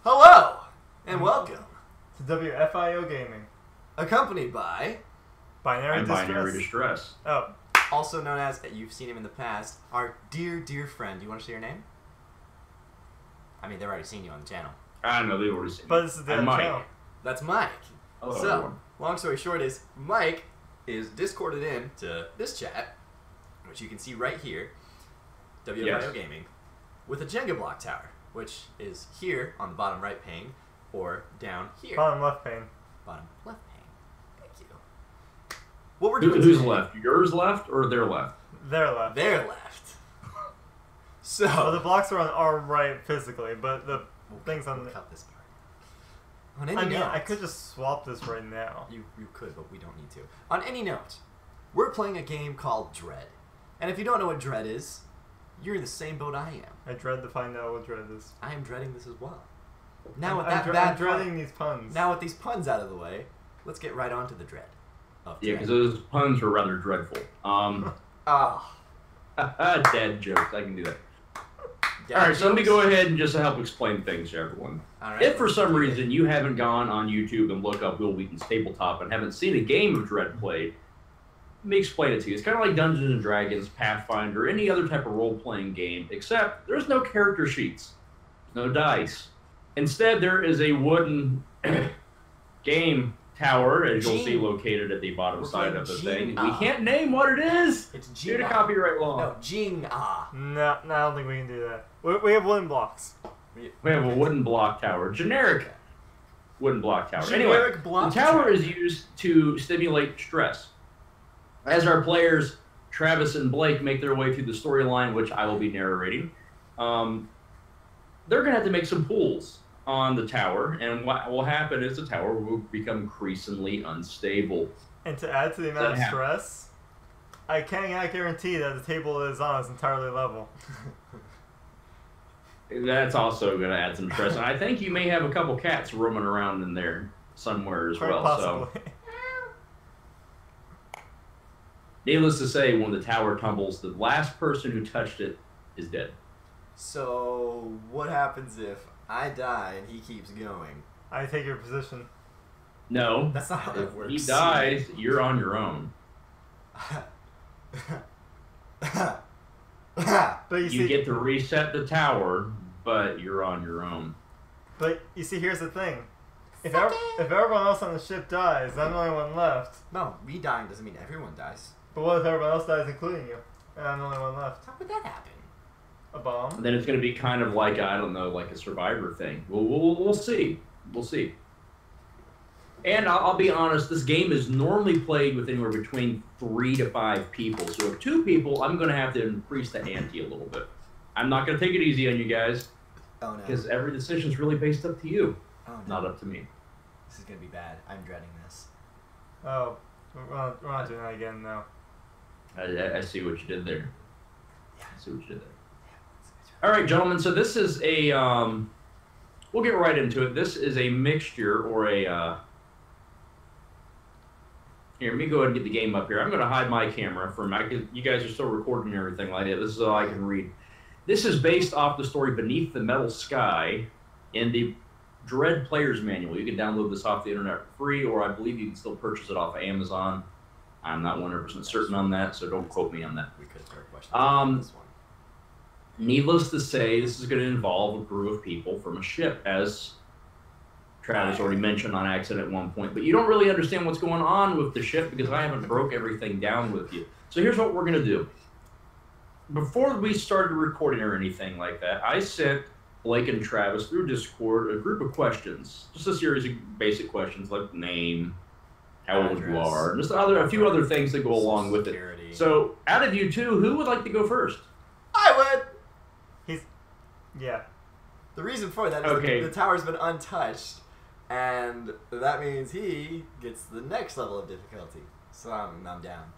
Hello, and welcome to WFIO Gaming, accompanied by Binary Distress. Oh, also known as, you've seen him in the past, our dear friend. Do you want to say your name? I mean, they've already seen you on the channel. I know, they've already seen but me. this is the I'm other Mike. channel. That's Mike. Hello, So, everyone. long story short is, Mike is Discorded in to this chat, which you can see right here, WFIO Yes. Gaming, with a Jenga block tower, which is here on the bottom right pane, or down here. Bottom left pane. Bottom left pane. Thank you. What we're doing Who's today- left? Yours left or their left? Their left. Their left. So Well, the blocks are on our right physically, but the things on we'll the... cut this part. On any I mean, note, I could just swap this right now. you could, but we don't need to. On any note, we're playing a game called Dread, and if you don't know what Dread is, you're in the same boat I am. I dread to find out what dread is. I am dreading this as well. Now with I'm that dre- bad I'm dreading these puns. now with these puns out of the way, let's get right on to the dread. Of Yeah, Dread. because those puns were rather dreadful. Ah. Dad jokes. I can do that. Dad All right, so let me jokes? go ahead and just help explain things to everyone. All right, If for let's some do it. reason you haven't gone on YouTube and looked up Will Wheaton's Tabletop and haven't seen a game of Dread played, let me explain it to you. It's kind of like Dungeons and Dragons, Pathfinder, any other type of role-playing game, except there's no character sheets, no dice. Instead, there is a wooden game tower, as you'll see Gene. located at the bottom We're side playing of the Gene. thing. We can't name what it is It's due to Jing. copyright law. No, Jing Ah. No, I don't think we can do that. We have wooden blocks. We have a wooden block tower, generic wooden block tower. Generic Anyway, block the tower tower. is used to stimulate stress. As our players, Travis and Blake, make their way through the storyline, which I will be narrating, they're going to have to make some pulls on the tower, and what will happen is the tower will become increasingly unstable. And to add to the amount of Yeah. stress, I cannot guarantee that the table it is on is entirely level. That's also going to add some stress, and I think you may have a couple cats roaming around in there somewhere as Quite well. possibly. So, needless to say, when the tower tumbles, the last person who touched it is dead. So what happens if I die and he keeps going? I take your position. No, That's not how that if works. he dies, you're on your own. But you You see, get to reset the tower, but you're on your own. here's the thing. If everyone else on the ship dies, I'm the only one left. No, me dying doesn't mean everyone dies. But what if everyone else dies, including you? And I'm the only one left. How would that happen? A bomb? Then it's going to be kind of like, I don't know, like a Survivor thing. We'll see. We'll see. And I'll be honest, this game is normally played with anywhere between 3 to 5 people. So if 2 people, I'm going to have to increase the ante a little bit. I'm not going to take it easy on you guys, Oh no. because every decision is really based up to you, Oh no. not up to me. This is gonna be bad. I'm dreading this. Oh, we're not doing that again, no. I see what you did there. Yeah. I see what you did there. All right, gentlemen. So this is a. We'll get right into it. This is a mixture or a. Here, let me go ahead and get the game up here. I'm going to hide my camera for a minute. You guys are still recording and everything like that. This is all I can read. This is based off the story Beneath the Metal Sky in the Dread Player's Manual. You can download this off the internet for free, or I believe you can still purchase it off of Amazon. I'm not 100% certain on that, so don't quote me on that. We could start questions. This one. Needless to say, this is going to involve a crew of people from a ship, as Travis already mentioned on accident at one point. But you don't really understand what's going on with the ship because I haven't broke everything down with you. So here's what we're going to do. Before we started recording or anything like that, I sent Blake and Travis through Discord a group of questions. Just a series of basic questions like name, how old you Address. are, and just a few other things that go along with it. Security. So out of you two, who would like to go first? I would. Yeah. The reason for that is Okay. the tower's been untouched, and that means he gets the next level of difficulty. So I'm down.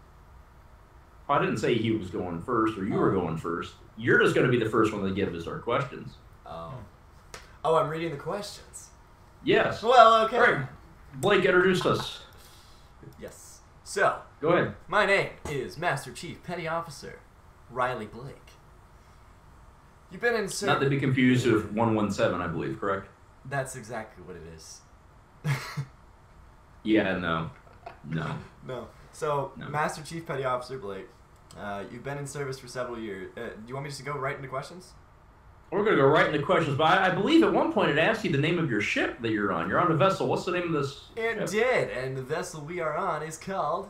I didn't say he was going first or you were going first. You're just going to be the first one to give us our questions. Oh. Oh, I'm reading the questions. Yes. Well, okay. All right. Blake introduced us. Yes. So, Go ahead. my name is Master Chief Petty Officer Riley Blake. You've been in Not to be confused with 117, I believe, correct? That's exactly what it is. Yeah, no. No. So, No. Master Chief Petty Officer Blake, you've been in service for several years. Do you want me just to go right into questions? We're going to go right into questions, but I believe at one point it asked you the name of your ship that you're on. You're on a vessel. What's the name of this It ship? did, and the vessel we are on is called...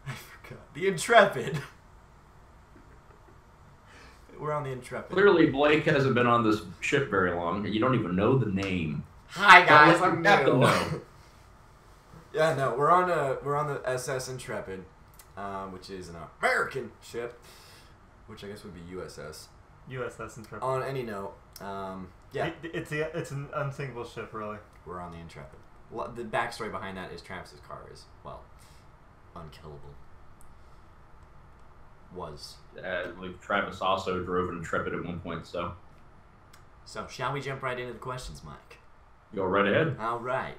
I forgot. The Intrepid. We're on the Intrepid. Clearly, Blake hasn't been on this ship very long, and you don't even know the name. Hi guys, Well, I'm you have to new. know. Yeah, no, we're on the SS Intrepid, which is an American ship, which I guess would be USS. USS Intrepid. On any note, yeah, It's an unsinkable ship, really. we're on the Intrepid. The backstory behind that is Travis's car is, well, unkillable. Was. Like Travis also drove an Intrepid at one point, so So, shall we jump right into the questions, Mike? go right ahead. All right.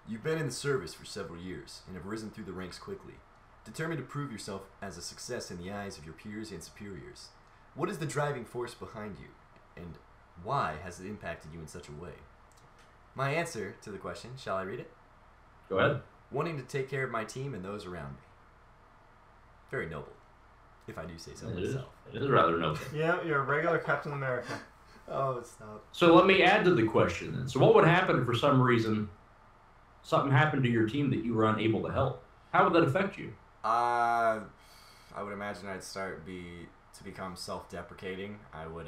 You've been in the service for several years and have risen through the ranks quickly, determined to prove yourself as a success in the eyes of your peers and superiors. What is the driving force behind you, and why has it impacted you in such a way? My answer to the question, shall I read it? Go ahead. Wanting to take care of my team and those around me. Very noble, if I do say so myself. It is rather noble. Yeah, you're a regular Captain America. Oh, stop. So let me add to the question then. So what would happen if for some reason something happened to your team that you were unable to help? How would that affect you? I would imagine I'd to become self-deprecating. I would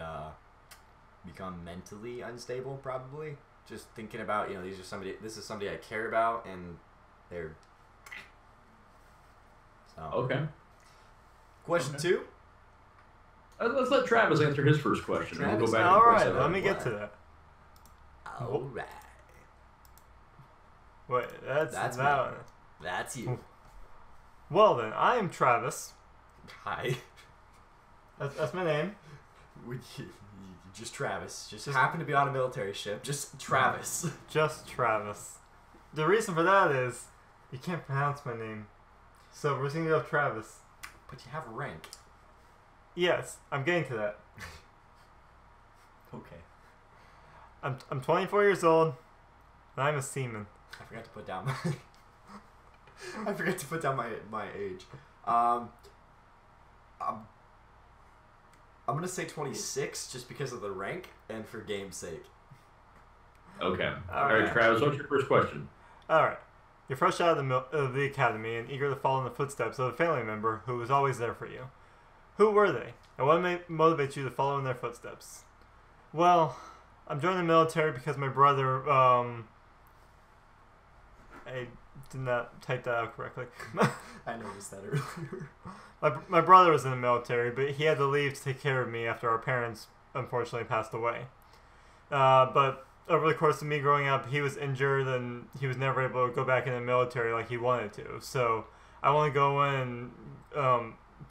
become mentally unstable, probably. Just thinking about, this is somebody I care about, and they're... So. Okay. Question Okay. 2? Let's let Travis answer his first question, and we'll go back to All the right, question. let me get to that. Alright. Wait, that's That's that me. one. That's you. Well then, I am Travis. Hi. That's my name. Just Travis. Just happen to be on a military ship. Just Travis. Just Travis. The reason for that is you can't pronounce my name, so we're gonna go with Travis. But you have rank. Yes, I'm getting to that. Okay. I'm 24 years old, and I'm a seaman. I forgot to put down my... I forgot to put down my age. I'm gonna say 26 just because of the rank and for game's sake. Okay. All All right, right. Travis, what's your first question? All right, you're fresh out of the academy and eager to follow in the footsteps of a family member who was always there for you. Who were they, and what motivates you to follow in their footsteps? Well, I'm joining the military because my brother, I did not type that out correctly. I noticed that earlier. My brother was in the military, but he had to leave to take care of me after our parents unfortunately passed away. But over the course of me growing up, he was injured and he was never able to go back in the military like he wanted to. So I want to go in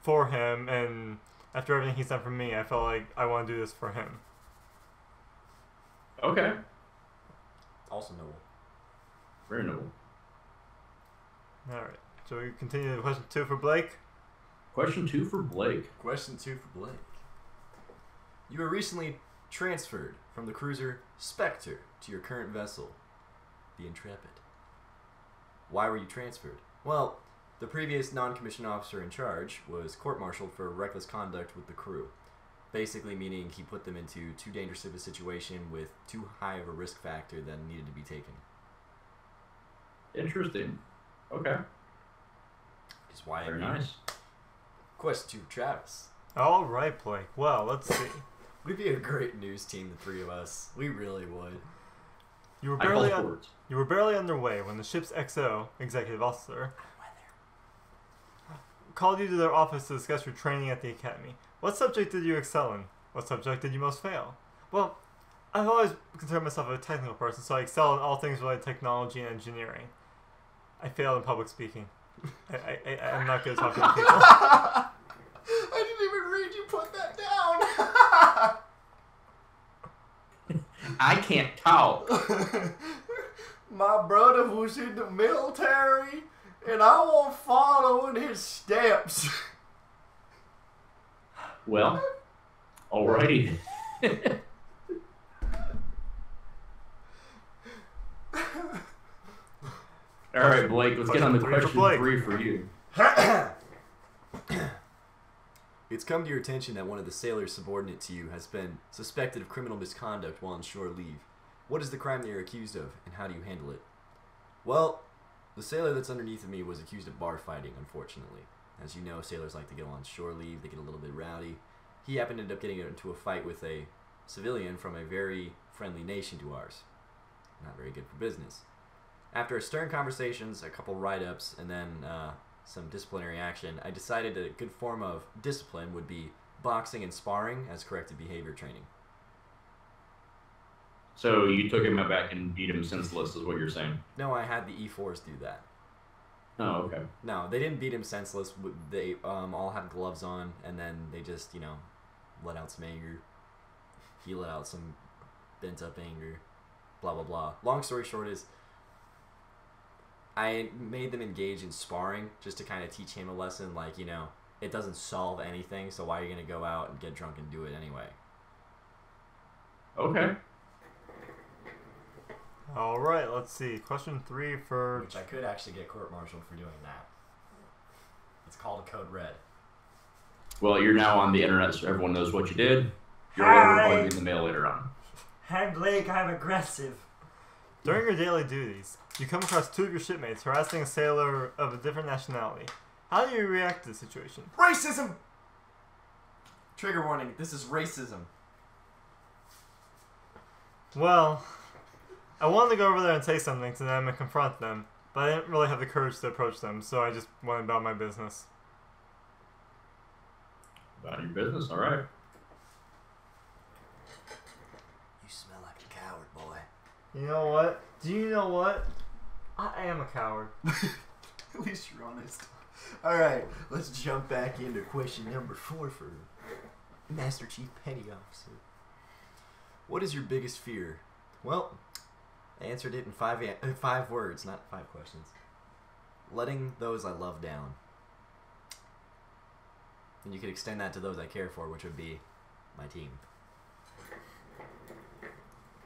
for him, and after everything he's done for me, I felt like I want to do this for him. Okay. Also noble. Very noble. All right. So we continue to question 2 for Blake. Question 2 for Blake. Question 2 for Blake. You were recently transferred from the cruiser Spectre to your current vessel, the Intrepid. Why were you transferred? Well, the previous non-commissioned officer in charge was court-martialed for reckless conduct with the crew. Basically meaning he put them into too dangerous of a situation with too high of a risk factor that needed to be taken. Interesting. Okay. Is why Very I'm here. nice. Question 2, Travis. All right, Blake. Well, let's see. We'd be a great news team, the three of us. We really would. You were I call barely sports. you were barely underway when the ship's XO, executive officer, called you to their office to discuss your training at the academy. What subject did you excel in? What subject did you most fail? Well, I've always considered myself a technical person, so I excel in all things related to technology and engineering. I failed in public speaking. I'm not good at talking to people. I didn't even read you put that down. I can't talk. My brother was in the military, and I won't follow in his steps. Well, Alrighty. All right, Blake. Let's get on the Question question three 3 for for you. It's come to your attention that one of the sailors subordinate to you has been suspected of criminal misconduct while on shore leave. What is the crime that you're accused of, and how do you handle it? Well, the sailor that's underneath of me was accused of bar fighting, unfortunately. As you know, sailors like to go on shore leave, they get a little bit rowdy. He happened to end up getting into a fight with a civilian from a very friendly nation to ours. Not very good for business. After stern conversations, a couple write-ups, and then some disciplinary action, I decided that a good form of discipline would be boxing and sparring as corrective behavior training. So you took him back and beat him senseless, is what you're saying? No, I had the E4s do that. Oh, okay. No, they didn't beat him senseless. They all had gloves on, and then they just, let out some anger. He let out some bent-up anger. Blah, blah, blah. Long story short is, I made them engage in sparring just to kind of teach him a lesson, like, it doesn't solve anything, so why are you going to go out and get drunk and do it anyway? Okay. All right, let's see. Question 3 for... Which I could actually get court-martialed for doing that. It's called a code red. Well, you're now on the internet, so everyone knows what you did. Your Hi. letter will probably be in the mail later on. Hi, Blake, I'm aggressive. During your daily duties, you come across 2 of your shipmates harassing a sailor of a different nationality. How do you react to the situation? Racism! Trigger warning, this is racism. Well, I wanted to go over there and say something to them and confront them, but I didn't really have the courage to approach them, so I just went about my business. About your business, all right. You smell like a coward, boy. You know what? Do you know what? I am a coward. At least you're honest. Alright, let's jump back into question number 4 for Master Chief Petty Officer. What is your biggest fear? Well, I answered it in 5 words, not 5 questions. Letting those I love down. And you could extend that to those I care for, which would be my team.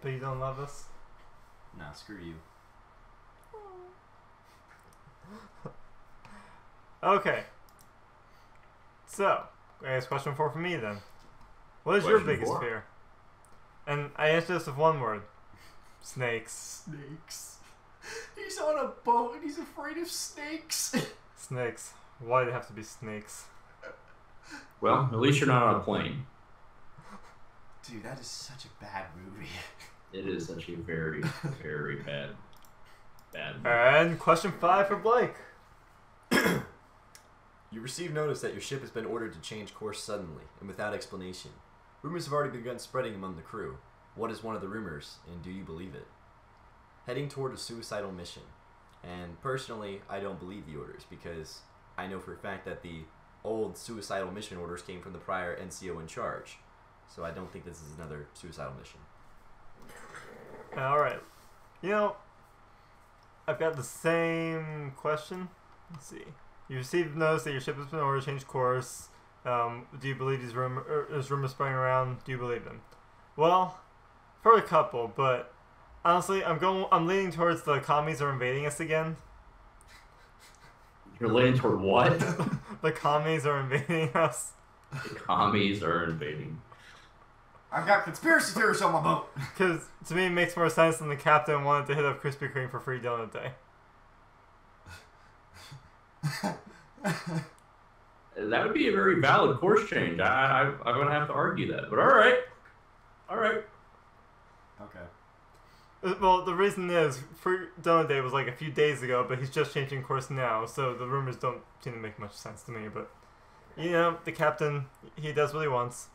But you don't love us? Nah, screw you. Okay. So, I guess question 4 for me then. What is your Question biggest 4. fear? And I answer this with one word. Snakes. Snakes. He's on a boat and he's afraid of snakes. Snakes. Why do they have to be snakes? Well, at least you're not on a plane. Dude, that is such a bad movie. It is such a very, very bad movie. And question 5 for Blake. You receive notice that your ship has been ordered to change course suddenly and without explanation. Rumors have already begun spreading among the crew. What is one of the rumors, and do you believe it? Heading toward a suicidal mission. And personally, I don't believe the orders because I know for a fact that the old suicidal mission orders came from the prior NCO in charge. So I don't think this is another suicidal mission. Alright. I've got the same question. Let's see. You received notice that your ship has been ordered to change course. Do you believe these rumors spreading around? Do you believe them? Well, I've heard a couple, but honestly, I'm leaning towards the commies are invading us again. You're leaning toward what? The commies are invading us. The commies are invading. I've got conspiracy theories on my boat. Because to me, it makes more sense than the captain wanted to hit up Krispy Kreme for free donut day. That would be a very valid course change. I'm going to have to argue that. But all right. Okay. Well, the reason is, free donut day was like a few days ago, but he's just changing course now, so the rumors don't seem to make much sense to me. But, the captain, he does what he wants.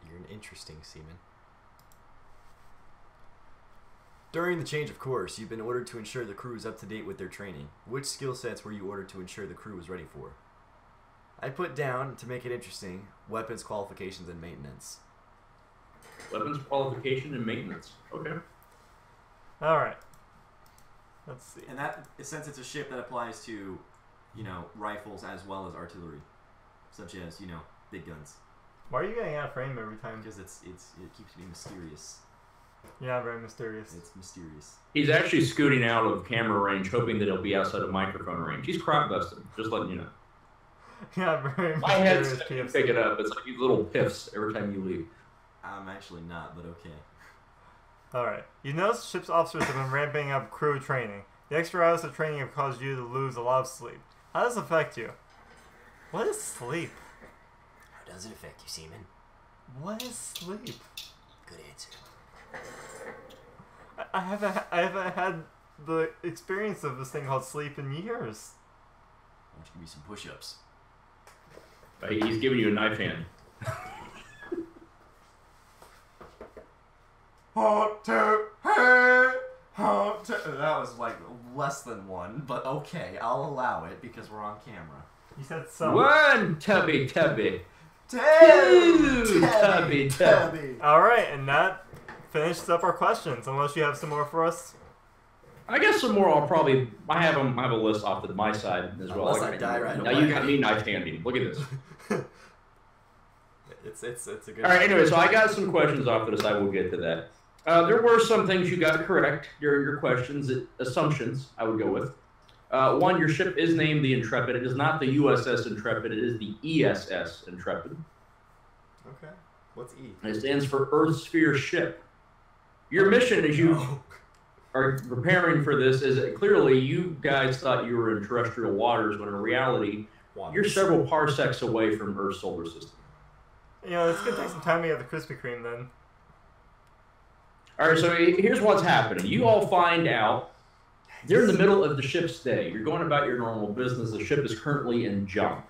You're an interesting seaman. During the change of course, you've been ordered to ensure the crew is up to date with their training. Which skill sets were you ordered to ensure the crew was ready for? I put down, to make it interesting, weapons qualifications and maintenance. Weapons qualification and maintenance. Okay. Alright. Let's see. And that, since it's a ship that applies to, rifles as well as artillery. Such as, Big guns. Why are you getting out of frame every time? Because it keeps being mysterious. You're not very mysterious. It's mysterious. He's actually scooting out of camera range, hoping that he'll be outside of microphone range. He's crop busting, just letting you know. You're not very My head's mysterious, PFC. pick it up. It's like these little piffs every time you leave. I'm actually not, but okay. Alright. You notice ship's officers have been ramping up crew training. The extra hours of training have caused you to lose a lot of sleep. How does this affect you? What is sleep? How does it affect you, Seaman? What is sleep? Good answer. I haven't had the experience of this thing called sleep in years. Why don't you give me some push-ups? He's giving you a knife hand. That was like less than one, but okay, I'll allow it because we're on camera. You said some. One tubby tubby. Two tubby. Alright, and that finishes up our questions, unless you have some more for us. I guess some more. I have a list off to my side as well. Unless I die right now away. you got me knife handing. Look at this. It's a good. All right. Anyway, so I got some questions off to the side. We'll get to that. There were some things you got correct during your questions, assumptions. I would go with. One, your ship is named the Intrepid. It is not the USS Intrepid. It is the ESS Intrepid. Okay. What's E? And it stands for Earth Sphere Ship. Your mission, as you are preparing for this, is that clearly you guys thought you were in terrestrial waters, when in reality, you're several parsecs away from Earth's solar system. You know, it's gonna take some time to get the Krispy Kreme then. All right, so here's what's happening. You all find out you're in the middle of the ship's day. You're going about your normal business. The ship is currently in jump.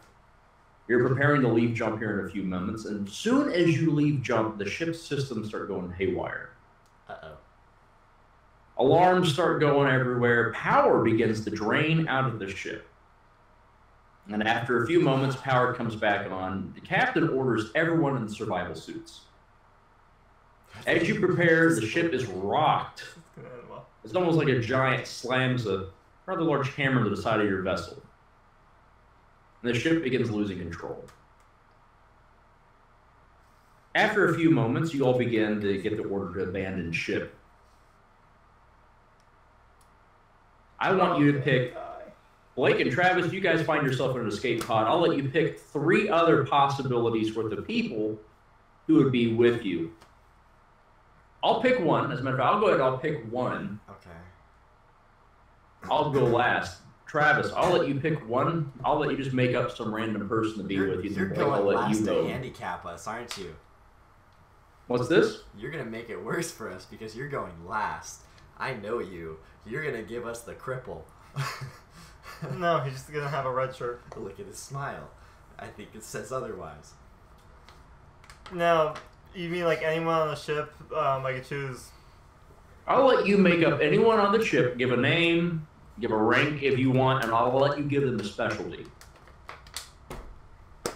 You're preparing to leave jump here in a few moments, and soon as you leave jump, the ship's systems start going haywire. Uh-oh. Alarms start going everywhere. Power begins to drain out of the ship. And after a few moments, power comes back on. The captain orders everyone in survival suits. As you prepare, the ship is rocked. It's gonna end well. It's almost like a giant slams a rather large hammer to the side of your vessel. And the ship begins losing control. After a few moments, you all begin to get the order to abandon ship. I want you to pick, Blake and Travis, you guys find yourself in an escape pod. I'll let you pick 3 other possibilities for the people who would be with you. I'll pick one. As a matter of fact, I'll go ahead and I'll pick one. Okay. I'll go last. Travis, I'll let you pick one. I'll let you just make up some random person to be with you. You're Blake, I'll going let last you to go. handicap us, aren't you? What's this? You're gonna make it worse for us because you're going last. I know you. You're gonna give us the cripple. No, he's just gonna have a red shirt. Look at his smile. I think it says otherwise. Now, you mean like anyone on the ship? I could choose. I'll let you make up anyone on the ship, give a name, give a rank if you want, and I'll let you give them a specialty. Can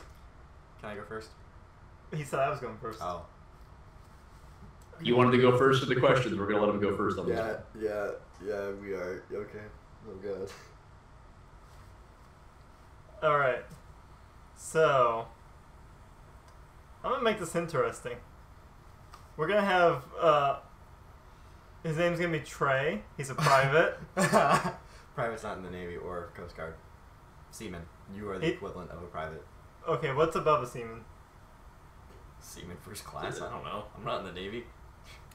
I go first? He said I was going first. Oh. You wanted to go first with the questions. We're going to let him go first on this. Yeah, we are. Okay. Oh, God. Alright. So, I'm gonna make this interesting. We're gonna have, his name's gonna be Trey. He's a private. Private's not in the Navy or Coast Guard. Seaman. You are the equivalent of a private. Okay, what's above a seaman? Seaman first class? I don't know. I'm not in the Navy.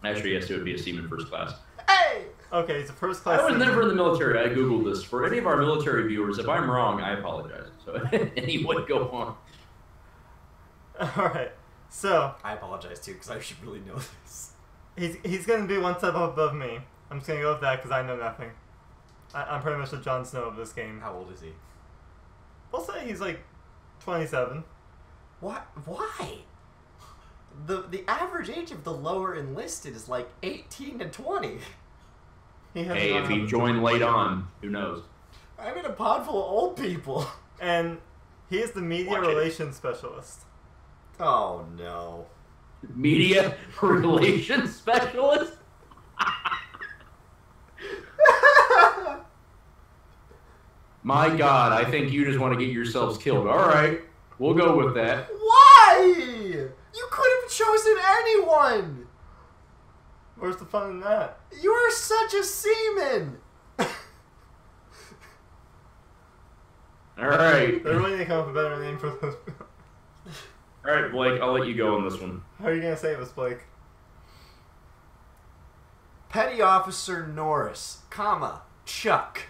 Actually, yes, it would be a seaman first class. Hey! Okay, he's a first class I was seaman. never in the military. I Googled this. For any of our military viewers, if I'm wrong, I apologize. So, anyone go on. Alright, so, I apologize too, because I should really know this. he's gonna be one step above me. I'm just gonna go with that because I know nothing. I'm pretty much the Jon Snow of this game. How old is he? We'll say he's like 27. What? Why? The average age of the lower enlisted is like 18 to 20. He has Hey, if he joined late on, who knows? I'm in a pod full of old people. And he is the media Watch it. relations specialist. Oh no. Media relations specialist? My God, I think you just want to get yourselves killed. All right, we'll go with that. Why? Why? You could have chosen anyone. Where's the fun in that? You are such a seaman. All right. They really need to come up with a better name for those. All right, Blake, I'll let you go on this one. How are you gonna save us, Blake? Petty Officer Norris, comma, Chuck.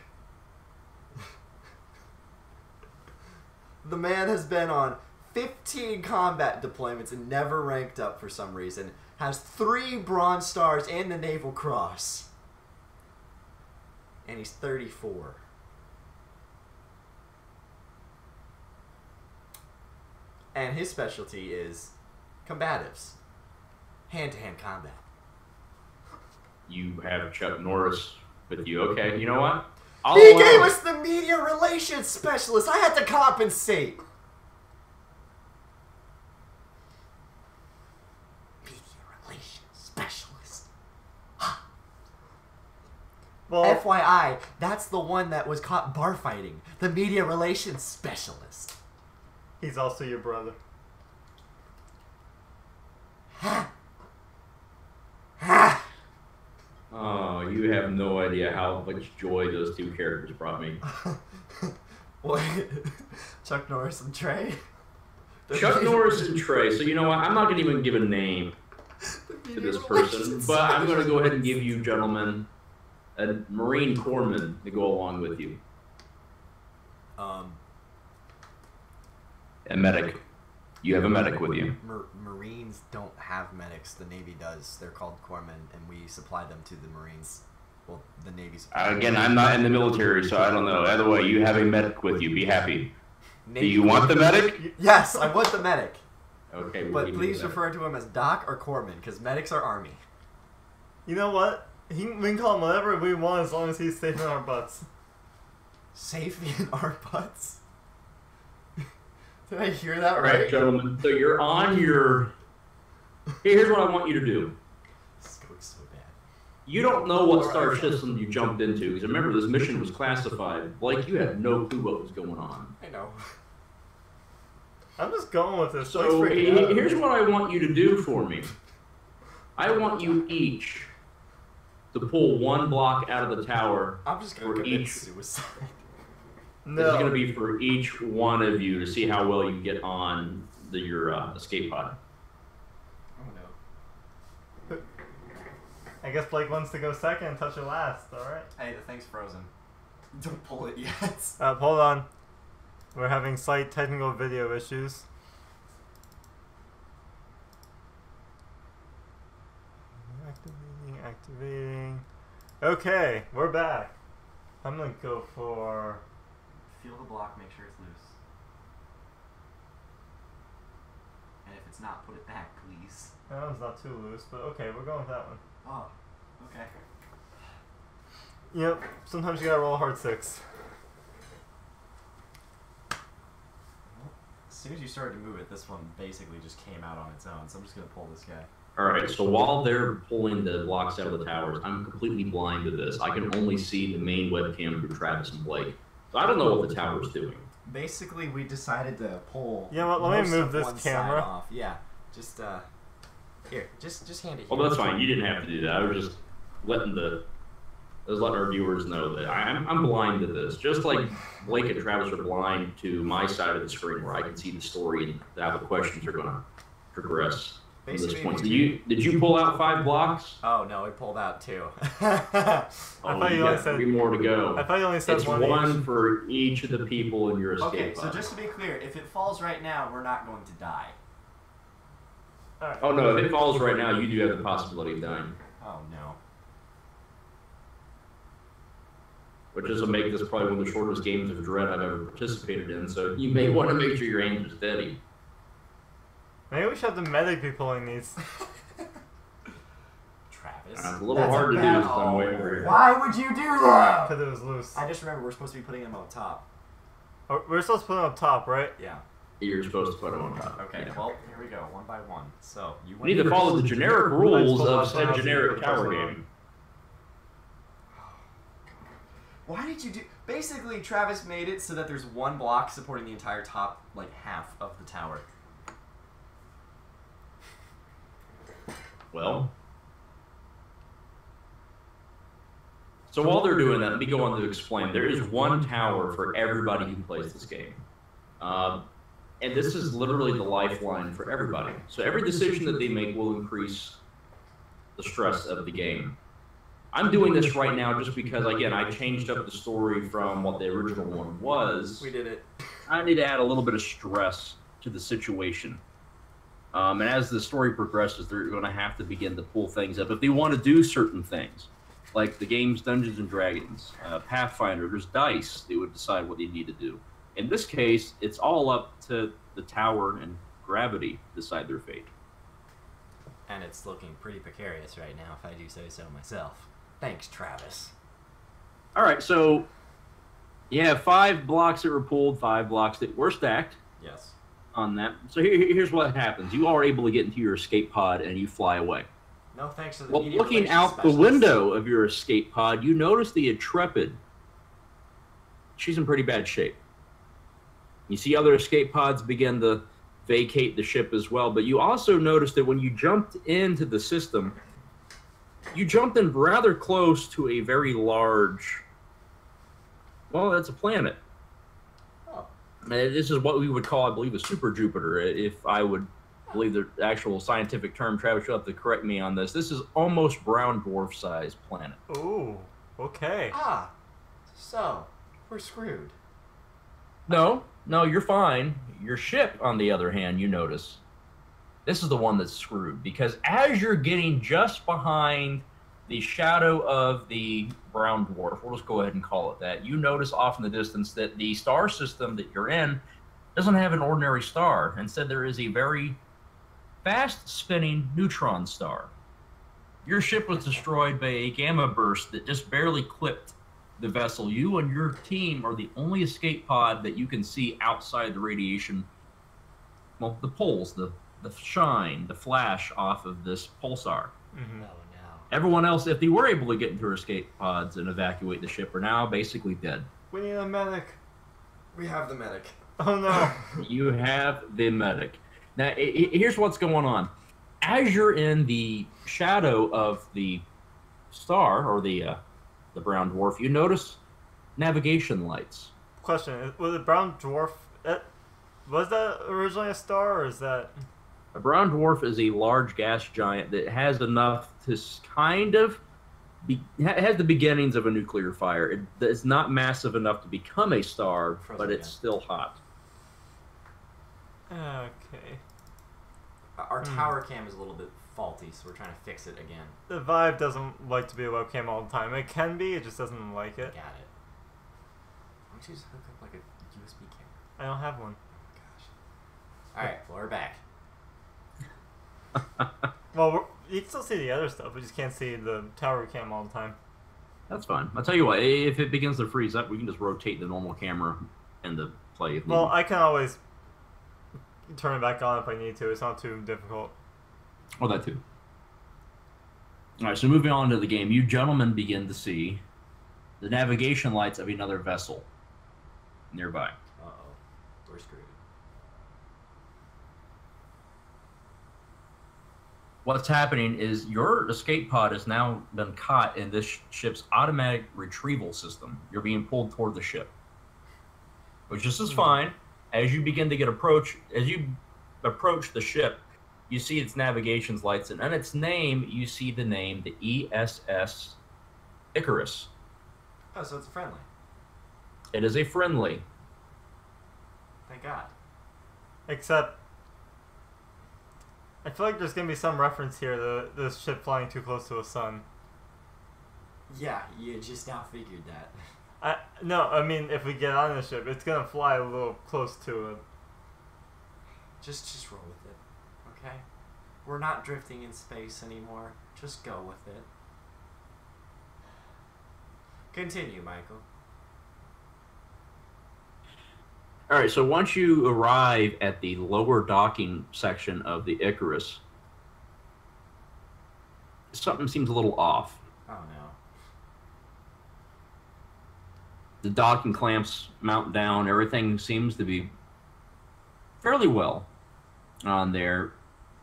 The man has been on 15 combat deployments and never ranked up for some reason. Has 3 Bronze Stars and the Naval Cross. And he's 34. And his specialty is combatives. Hand-to-hand combat. You have Chuck Norris with you. Okay, you know what? He gave us the media relations specialist. I had to compensate. Media relations specialist. Well, FYI, that's the one that was caught bar fighting. The media relations specialist. he's also your brother. Ha. Ha. Oh, you have no idea how much joy those two characters brought me. What? Chuck Norris and Trey? Chuck Norris and Trey. So you know what? I'm not going to even give a name to this person, but I'm going to go ahead and give you, gentlemen, a Marine corpsman to go along with you. A medic. You have a medic with you. Marines don't have medics. The Navy does. They're called corpsmen, and we supply them to the Marines. Well, the Navy's... Again, I'm not in the military, so I don't know. Either way, you have a medic with you. Be happy. Navy Do you want the medic? Yes, I want the medic. Okay. But please refer to him as Doc or Corpsman, because medics are Army. You know what? We can call him whatever we want as long as he's safe in our butts. Safe in our butts? Did I hear that All right? right, gentlemen. So you're on your... Here's what I want you to do. This is going so bad. You don't know what star system you jumped into, because remember, this mission was classified. Blake, you had no clue what was going on. I know. I'm just going with this. So here's what I want you to do for me. I want you each to pull one block out of the tower. I'm just going to For commit each- suicide. This is going No. to be for each one of you to see how well you get on your escape pod. Oh no. I guess Blake wants to go second and touch it last. All right. Hey, the thing's frozen. Don't pull it yet. Hold on. We're having slight technical video issues. Activating. Okay, we're back. I'm gonna go for... Feel the block, make sure it's loose. And if it's not, put it back, please. That one's not too loose, but okay, we're going with that one. Oh, okay. Yep, sometimes you gotta roll a hard 6. As soon as you started to move it, this one basically just came out on its own, so I'm just going to pull this guy. Alright, so while they're pulling the blocks out of the towers, I'm completely blind to this. I can only see the main webcam through Travis and Blake. So I don't know what the tower's doing. Basically, we decided to pull. Yeah, well, let me most move of this one side camera. off. Yeah, just here, just hand it. Well, here. that's fine. You didn't have to do that. I was just letting our viewers know that I'm blind to this. Just like Blake and Travis are blind to my side of the screen where I can see the story and how the questions are going to progress from this Basically, point. Did you pull out 5 blocks? Oh no, we pulled out 2. thought you you only got said- 3 more to go. I thought you only said It's one one each. for each of the people in your escape Okay, so pod. just to be clear, if it falls right now, we're not going to die. Alright. Oh no, if it falls right now, you do have the possibility of dying. Oh no. Which is to make this probably one of the shortest games of Dread I've ever participated in, so you may want to make sure your aim is steady. Maybe we should have the medic be pulling these. Travis. It's a little That's hard to do bad- since I'm way over here. Why would you do that? Because it was loose. I just remember we're supposed to be putting him on top. Oh, we're supposed to put them up top, right? Yeah. You're supposed to put them on top. Okay, Yeah. well, here we go, one by one. So, you We need to follow the generic rules of said generic tower Person. game. Why did you do... Basically, Travis made it so that there's one block supporting the entire top, like, half of the tower. Well, so while they're doing that, let me go on to explain. There is one tower for everybody who plays this game. And this is literally the lifeline for everybody. So every decision that they make will increase the stress of the game. I'm doing this right now just because, again, I changed up the story from what the original one was. We did it. I need to add a little bit of stress to the situation. And as the story progresses, they're going to have to begin to pull things up. If they want to do certain things, like the game's Dungeons & Dragons, Pathfinder, there's dice, they would decide what they need to do. In this case, it's all up to the tower and gravity to decide their fate. And it's looking pretty precarious right now, if I do say so myself. Thanks, Travis. All right, so you have 5 blocks that were pulled, 5 blocks that were stacked. Yes. On that. So here's what happens. You are able to get into your escape pod and you fly away. No thanks to the Well, media looking relations out the specialist. window of your escape pod, you notice the Intrepid. She's in pretty bad shape. You see other escape pods begin to vacate the ship as well, but you also notice that when you jumped into the system, you jumped in rather close to a very large, well, that's a planet. Oh. And this is what we would call, I believe, a super Jupiter, if I would believe the actual scientific term. Travis, you'll have to correct me on this. This is almost brown dwarf-sized planet. Ooh, okay. Ah, so we're screwed. No, you're fine. Your ship, on the other hand, you notice, this is the one that's screwed, because as you're getting just behind the shadow of the brown dwarf, we'll just go ahead and call it that, you notice off in the distance that the star system that you're in doesn't have an ordinary star. Instead, there is a very fast-spinning neutron star. Your ship was destroyed by a gamma burst that just barely clipped the vessel. You and your team are the only escape pod that you can see outside the radiation, well, the pulse, the shine, the flash off of this pulsar. Mm-hmm. Oh no. Everyone else, if they were able to get into escape pods and evacuate the ship, are now basically dead. We need a medic. We have the medic. Oh no. You have the medic. Now, here's what's going on. As you're in the shadow of the star, or the brown dwarf, you notice navigation lights. Question: was it brown dwarf? Was that originally a star, or is that? A brown dwarf is a large gas giant that has enough to kind of has the beginnings of a nuclear fire. It's not massive enough to become a star, Frozen but it's again. still hot. Okay. Our tower cam is a little bit faulty, so we're trying to fix it again. The Vive doesn't like to be a webcam all the time. It can be, it just doesn't like it. Got it. Why don't you just hook up like a USB camera? I don't have one. Oh my gosh. Alright, well, we're back. Well, you can still see the other stuff. We just can't see the tower cam all the time. That's fine. I'll tell you what, if it begins to freeze up, we can just rotate the normal camera into play. If Well, needed. I can always turn it back on if I need to. It's not too difficult. Oh, that too. All right, so moving on to the game, you gentlemen begin to see the navigation lights of another vessel nearby. Uh-oh. We're screwed. What's happening is your escape pod has now been caught in this ship's automatic retrieval system. You're being pulled toward the ship, which is fine. As you begin to as you approach the ship, you see its navigations lights, and on its name, you see the name, the ESS Icarus. Oh, so it's a friendly. It is a friendly. Thank God. Except, I feel like there's gonna be some reference here to this ship flying too close to the sun. Yeah, you just now figured that. No, I mean if we get on the ship, it's gonna fly a little close to it. Just roll with it, okay? We're not drifting in space anymore. Just go with it. Continue, Michael. All right, so once you arrive at the lower docking section of the Icarus, something seems a little off. Oh no. The docking clamps mount down. Everything seems to be fairly well on there.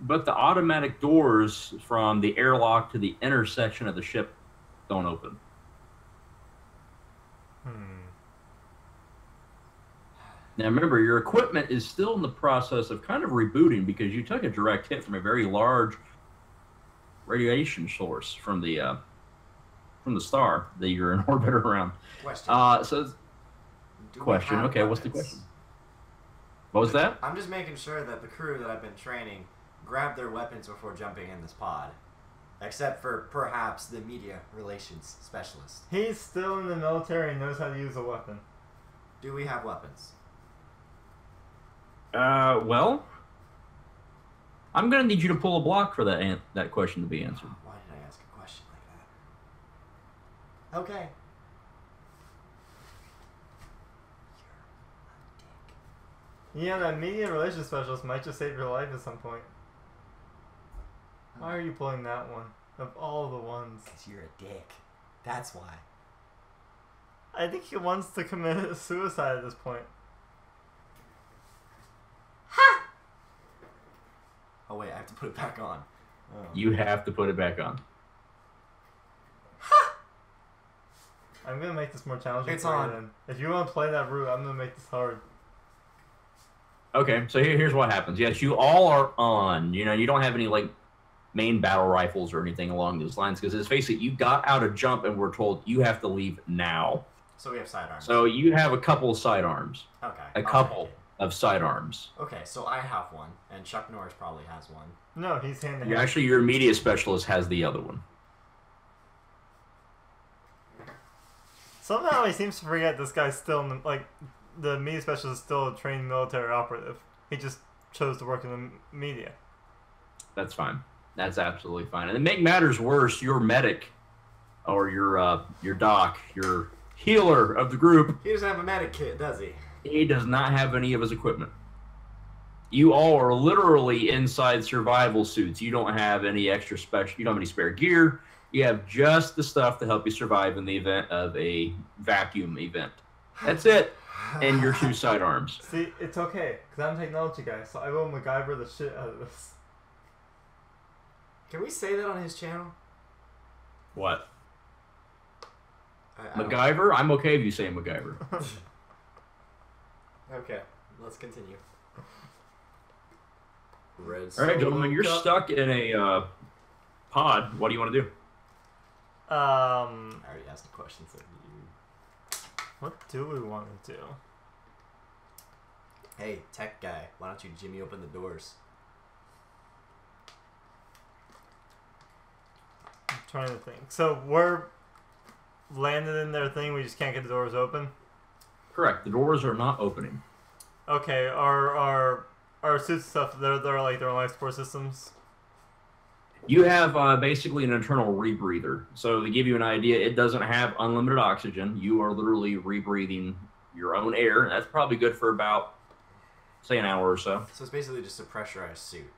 but the automatic doors from the airlock to the intersection of the ship don't open. Now remember, your equipment is still in the process of kind of rebooting because you took a direct hit from a very large radiation source from the star that you're in orbit around. Question. Question. Okay, what's the question? What was that? I'm just making sure that the crew that I've been training grab their weapons before jumping in this pod. Except for perhaps the media relations specialist. He's still in the military and knows how to use a weapon. Do we have weapons? Well, I'm gonna need you to pull a block for that question to be answered. Why did I ask a question like that? Okay. Yeah, that media relations specialist might just save your life at some point. Why are you pulling that one? Of all the ones. Because you're a dick. That's why. I think he wants to commit suicide at this point. Oh wait, I have to put it back on. Oh. You have to put it back on. I'm gonna make this more challenging. It's for you on. then. If you want to play that route, I'm gonna make this hard. Okay, so here's what happens. Yes, you all are on. You know, you don't have any like main battle rifles or anything along those lines because let's face it, you got out of jump and we're told you have to leave now. So we have sidearms. So you have a couple of sidearms. Okay. A couple of sidearms. Okay, so I have one, and Chuck Norris probably has one. No, he's hand to hand. Actually, your media specialist has the other one. Somehow he seems to forget this guy's still in the media specialist is still a trained military operative. He just chose to work in the media. That's fine. That's absolutely fine. And to make matters worse, your medic or your doc, your healer of the group, He doesn't have a medic kit, does he? he does not have any of his equipment. You all are literally inside survival suits. You don't have any extra special. You don't have any spare gear. You have just the stuff to help you survive in the event of a vacuum event. That's it. And your two sidearms. See, it's okay, because I'm a technology guy, so I will MacGyver the shit out of this. Can we say that on his channel? What? I don't- MacGyver? I'm okay if you say MacGyver. Okay, let's continue. Red All right, Solo gentlemen, you're Cup. stuck in a pod. What do you want to do? I already asked a question, so you... What do we want to do? Hey, tech guy, why don't you Jimmy open the doors? I'm trying to think. So we're landed in their thing. We just can't get the doors open. Correct. The doors are not opening. Okay, our suit stuff. They're like their own life support systems. You have basically an internal rebreather. So to give you an idea, it doesn't have unlimited oxygen. You are literally rebreathing your own air. That's probably good for about, say, an hour or so. So it's basically just a pressurized suit.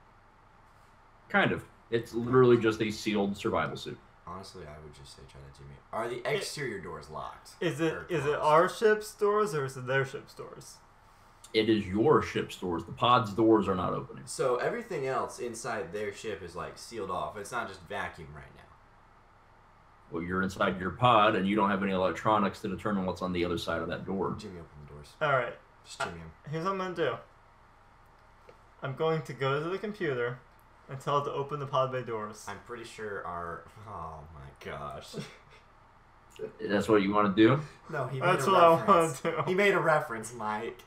Kind of. It's literally just a sealed survival suit. Honestly, I would just say try to Jimmy. Are the exterior doors locked? Is it Or is it closed? our ship's doors or is it their ship's doors? It is your ship's doors. The pod's doors are not opening. So everything else inside their ship is like sealed off. It's not just vacuum right now. Well, you're inside your pod, and you don't have any electronics to determine what's on the other side of that door. Jimmy, open the doors. All right. Just Jimmy him. Here's what I'm gonna do. I'm going to go to the computer and tell it to open the pod bay doors. I'm pretty sure our... Oh my gosh. That's what you want to do? No, he made That's a what I reference. want to do. He made a reference, Mike.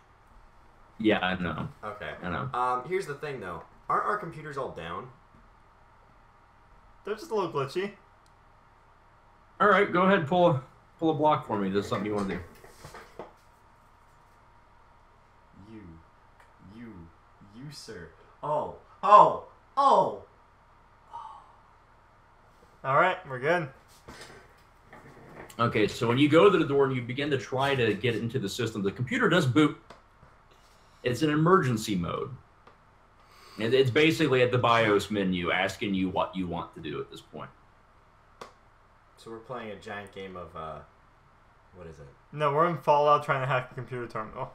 Yeah, I know. Okay. I know. Here's the thing, though. Aren't our computers all down? They're just a little glitchy. All right, go ahead, pull a block for me. This is something you want to do. You, sir. Oh. All right, we're good. Okay, so when you go to the door and you begin to try to get it into the system, the computer does boot. It's an emergency mode. And it's basically at the BIOS menu asking you what you want to do at this point. So we're playing a giant game of, what is it? No, we're in Fallout trying to hack a computer terminal.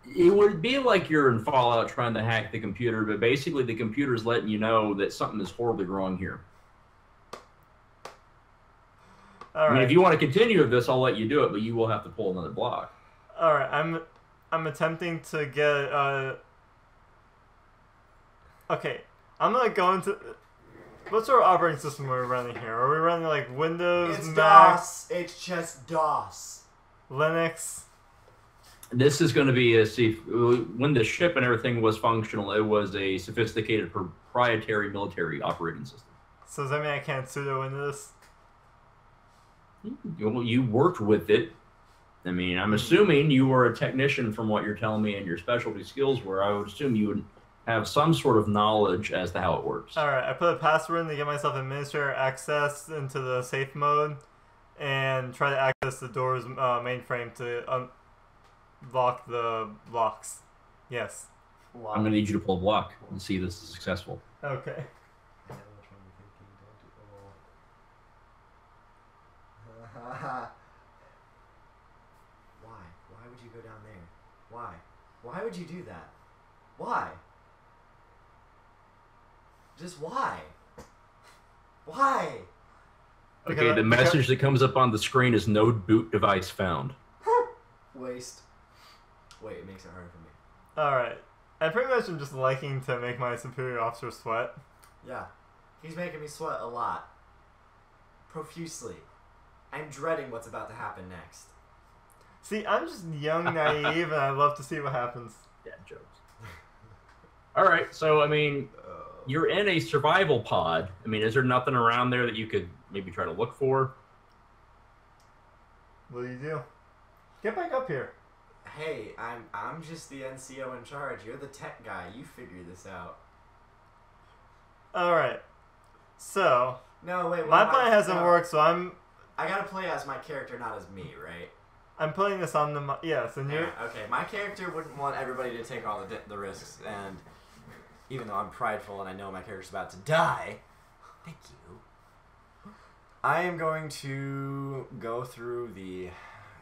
It would be like you're in Fallout trying to hack the computer, but basically the computer's letting you know that something is horribly wrong here. All I mean, right. if you want to continue with this, I'll let you do it, but you will have to pull another block. All right. I'm attempting to get. Okay. I'm gonna go into. What sort of operating system are we running here? Are we running like Windows, It's Mac, DOS. It's just DOS. Linux? This is going to be when the ship and everything was functional, it was a sophisticated proprietary military operating system. So does that mean I can't sudo into this? You worked with it. I mean, I'm assuming you were a technician from what you're telling me and your specialty skills were. I would assume you would have some sort of knowledge as to how it works. All right. I put a password in to get myself administrator access into the safe mode, and try to access the door's mainframe to unlock the locks. Yes. I'm going to need you to pull a block and see if this is successful. Okay. Why? Why would you go down there? Why? Why would you do that? Why? Just why? Why? Okay, the message that comes up on the screen is no boot device found. Waste. Wait, it makes it harder for me. Alright. I pretty much am just liking to make my superior officer sweat. Yeah. He's making me sweat a lot. Profusely. I'm dreading what's about to happen next. See, I'm just young, naive, and I love to see what happens. Dad jokes. Alright, so, I mean, you're in a survival pod. I mean, is there nothing around there that you could maybe try to look for? What do you do? Get back up here. Hey, I'm just the NCO in charge. You're the tech guy. You figure this out. Alright. So, No, wait. my plan hasn't worked, so I gotta play as my character, not as me, right? I'm putting this on the... Yes, and you're... Yeah, okay, my character wouldn't want everybody to take all the risks, and even though I'm prideful and I know my character's about to die, thank you, I am going to go through the...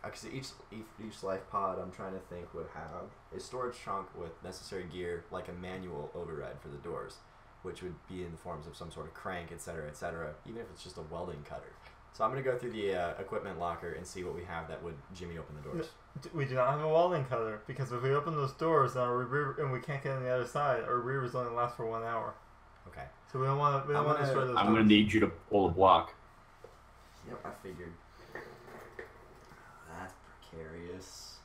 Because each life pod, I'm trying to think, would have a storage trunk with necessary gear, like a manual override for the doors, which would be in the forms of some sort of crank, etc., even if it's just a welding cutter. So I'm going to go through the equipment locker and see what we have that would jimmy open the doors. We do not have a welding cutter, because if we open those doors and we can't get on the other side, our reavers only last for 1 hour. Okay. So we don't want to destroy those doors. I'm going to need you to pull a block. Yep, I figured. That's precarious.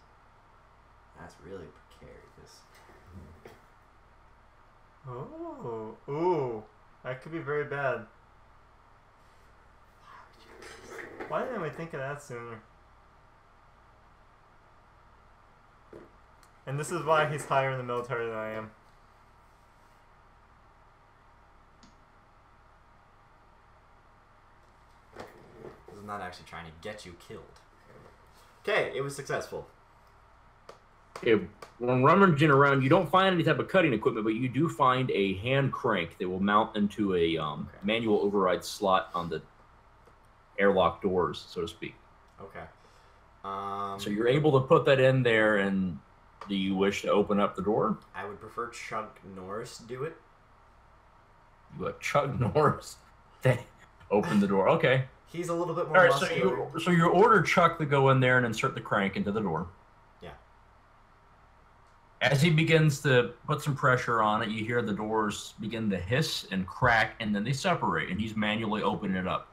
That's really precarious. Oh, ooh, that could be very bad. Why didn't we think of that sooner? And this is why he's higher in the military than I am. This is not actually trying to get you killed. Okay, it was successful. Okay, when rummaging around, you don't find any type of cutting equipment, but you do find a hand crank that will mount into a manual override slot on the airlock doors, so to speak. Okay. So you're able to put that in there, and do you wish to open up the door? I would prefer Chuck Norris do it. You got Chuck Norris. Open the door. Okay. He's a little bit more All right. muscular. So you order Chuck to go in there and insert the crank into the door. Yeah. As he begins to put some pressure on it, you hear the doors begin to hiss and crack, and then they separate, and he's manually opening it up.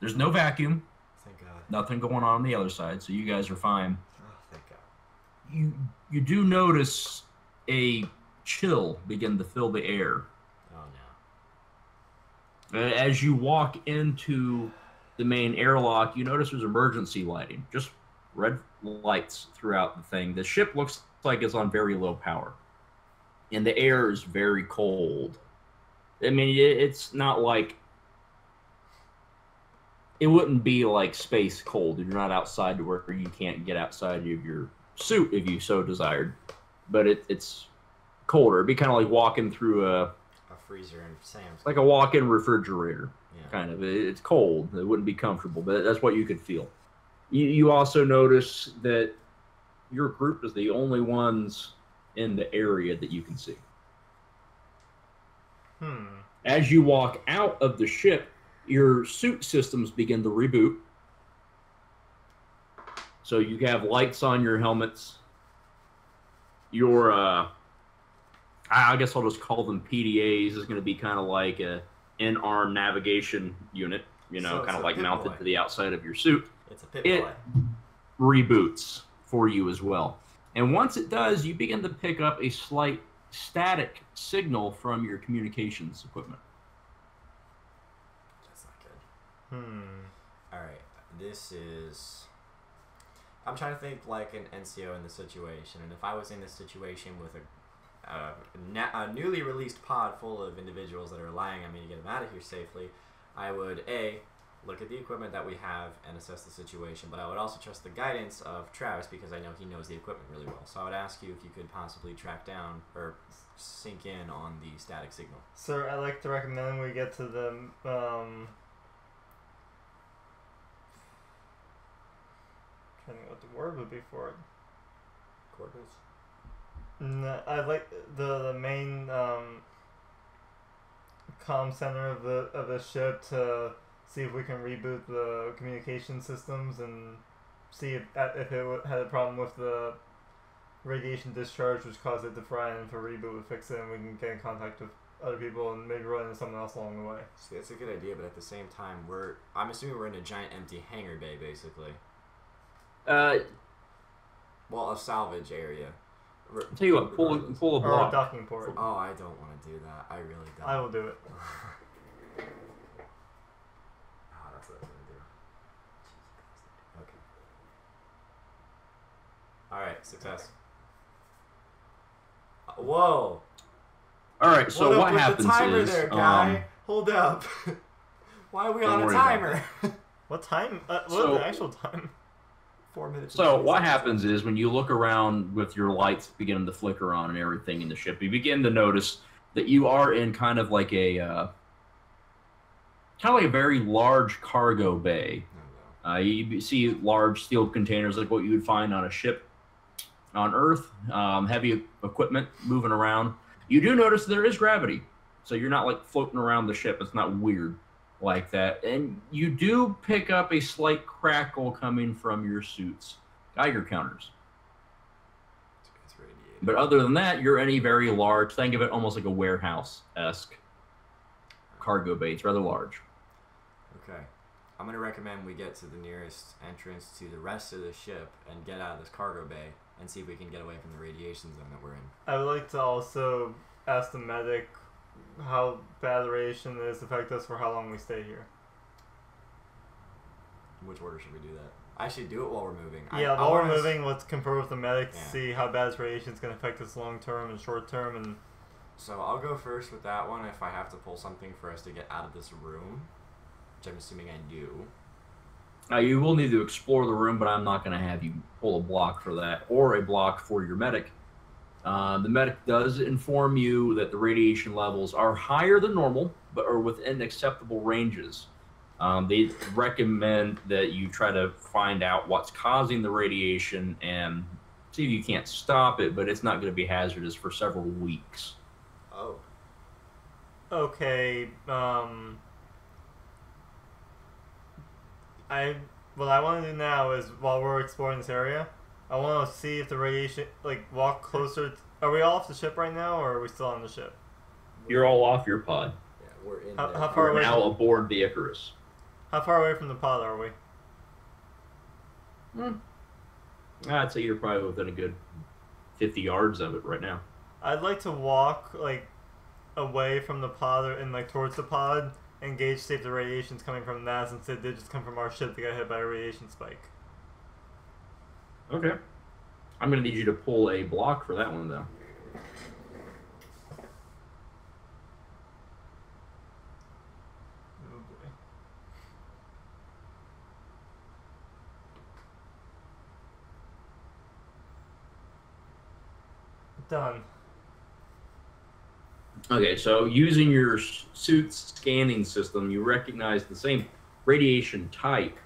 There's no vacuum. Thank God. Nothing going on the other side, so you guys are fine. Oh, thank God. You do notice a chill begin to fill the air. Oh, no. As you walk into the main airlock, you notice there's emergency lighting. Just red lights throughout the thing. The ship looks like it's on very low power. And the air is very cold. I mean, it's not like... It wouldn't be like space cold. You're not outside to work, or you can't get outside of your suit if you so desired. But it's colder. It'd be kind of like walking through a freezer in Sam's. like a walk-in refrigerator. Yeah. Kind of. It's cold. It wouldn't be comfortable, but that's what you could feel. You also notice that your group is the only ones in the area that you can see. As you walk out of the ship, your suit systems begin to reboot. So you have lights on your helmets. Your, I guess I'll just call them PDAs, is going to be kind of like a in-arm navigation unit, you know, So kind of like Pip mounted Boy. to the outside of your suit. It's a pit It boy. reboots for you as well. And once it does, you begin to pick up a slight static signal from your communications equipment. That's not good. Alright, this is... I'm trying to think like an NCO in this situation, and if I was in this situation with a newly released pod full of individuals that are relying on me to get them out of here safely, I would, A, look at the equipment that we have and assess the situation, but I would also trust the guidance of Travis because I know he knows the equipment really well. So I would ask you if you could possibly track down or sink in on the static signal. Sir, I'd like to recommend we get to the trying to think what the word would be for it. Coordinates? No, I'd like the main comm center of the ship to see if we can reboot the communication systems and see if it had a problem with the radiation discharge which caused it to fry, and if a reboot would fix it and we can get in contact with other people and maybe run into someone else along the way. See, that's a good idea, but at the same time, I'm assuming we're in a giant empty hangar bay, basically. Well, a salvage area. I'll tell you what, pull a Or a block. docking port. Oh, I don't want to do that. I really don't. I will do it. Oh, that's what I'm gonna do. Okay. Alright, success. Whoa! All right, so up what with happens the timer is, there, guy? Hold up. Why are we Don't on a worry about timer? What time? What So- is the actual time? 4 minutes. and So 20 what seconds. happens is when you look around with your lights beginning to flicker on and everything in the ship, you begin to notice that you are in kind of like a very large cargo bay. Oh, no. You see large steel containers like what you would find on a ship on Earth, heavy equipment moving around. You do notice there is gravity, so you're not like floating around the ship. It's not weird like that. And you do pick up a slight crackle coming from your suits, Geiger counters. It's radiated. But other than that, you're in a very large, think of it almost like a warehouse-esque cargo bay. It's rather large. Okay. I'm going to recommend we get to the nearest entrance to the rest of the ship and get out of this cargo bay and see if we can get away from the radiation zone that we're in. I would like to also ask the medic how bad the radiation is affect us for how long we stay here. In which order should we do that? I should do it while we're moving. Yeah, I while we're wanna moving, let's confer with the medic to Yeah. see how bad this radiation is going to affect us long term and short term. And So I'll go first with that one if I have to pull something for us to get out of this room, which I'm assuming I do. Now, you will need to explore the room, but I'm not going to have you pull a block for that or a block for your medic. The medic does inform you that the radiation levels are higher than normal, but are within acceptable ranges. They recommend that you try to find out what's causing the radiation and see if you can't stop it, but it's not going to be hazardous for several weeks. Oh. okay, what I want to do now is while we're exploring this area, I want to see if the radiation, like, walk closer. Are we all off the ship right now, or are we still on the ship? You're all off your pod. Yeah, we're in How- there. how far You're away now from- aboard the Icarus. How far away from the pod are we? I'd say you're probably within a good 50 yards of it right now. I'd like to walk, like, away from the pod and, like, towards the pod and gauge see if the radiation's coming from that, since it did just come from our ship that got hit by a radiation spike. Okay. I'm going to need you to pull a block for that one, though. Oh boy. Done. Okay, so using your suit's scanning system, you recognize the same radiation type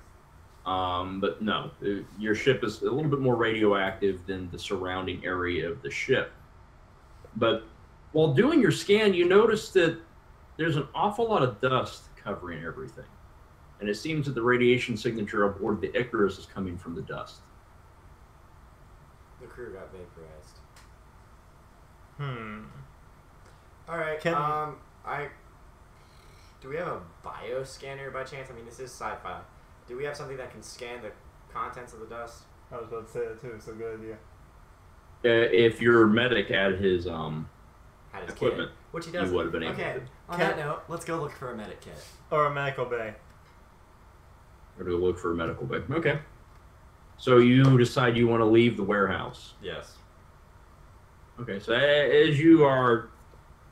But no, your ship is a little bit more radioactive than the surrounding area of the ship. But while doing your scan, you notice that there's an awful lot of dust covering everything. And it seems that the radiation signature aboard the Icarus is coming from the dust. The crew got vaporized. Hmm. Alright, Can- do we have a bioscanner by chance? I mean, this is sci-fi. Do we have something that can scan the contents of the dust? I was about to say that too, so good idea. If your medic had his Had his equipment, kit, which he does. you would have been able Okay, to. on Can- that note, let's go look for a medic kit. Or a medical bay. Or to look for a medical bay. Okay. So you decide you want to leave the warehouse. Yes. Okay, so as you are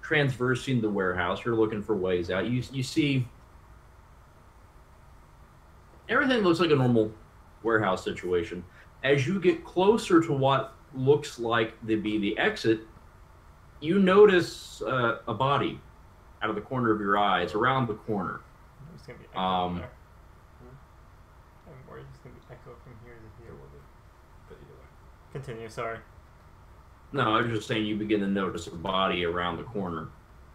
transversing the warehouse, you're looking for ways out. You see everything looks like a normal warehouse situation. As you get closer to what looks like to be the exit, you notice a body out of the corner of your eye. It's around the corner. There's gonna be echo there. I'm worried there's gonna be echo from here to here. But either way. Continue, sorry. No, I was just saying you begin to notice a body around the corner.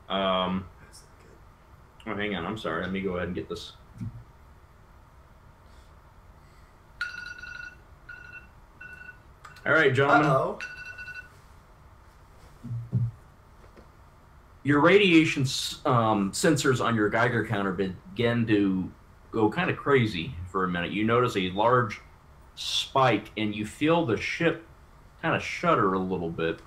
That's not Oh, hang on. I'm sorry. Let me go ahead and get this. All right, good. gentlemen. Uh-oh. Your radiation sensors on your Geiger counter begin to go kind of crazy for a minute. You notice a large spike, and you feel the ship kind of shudder a little bit.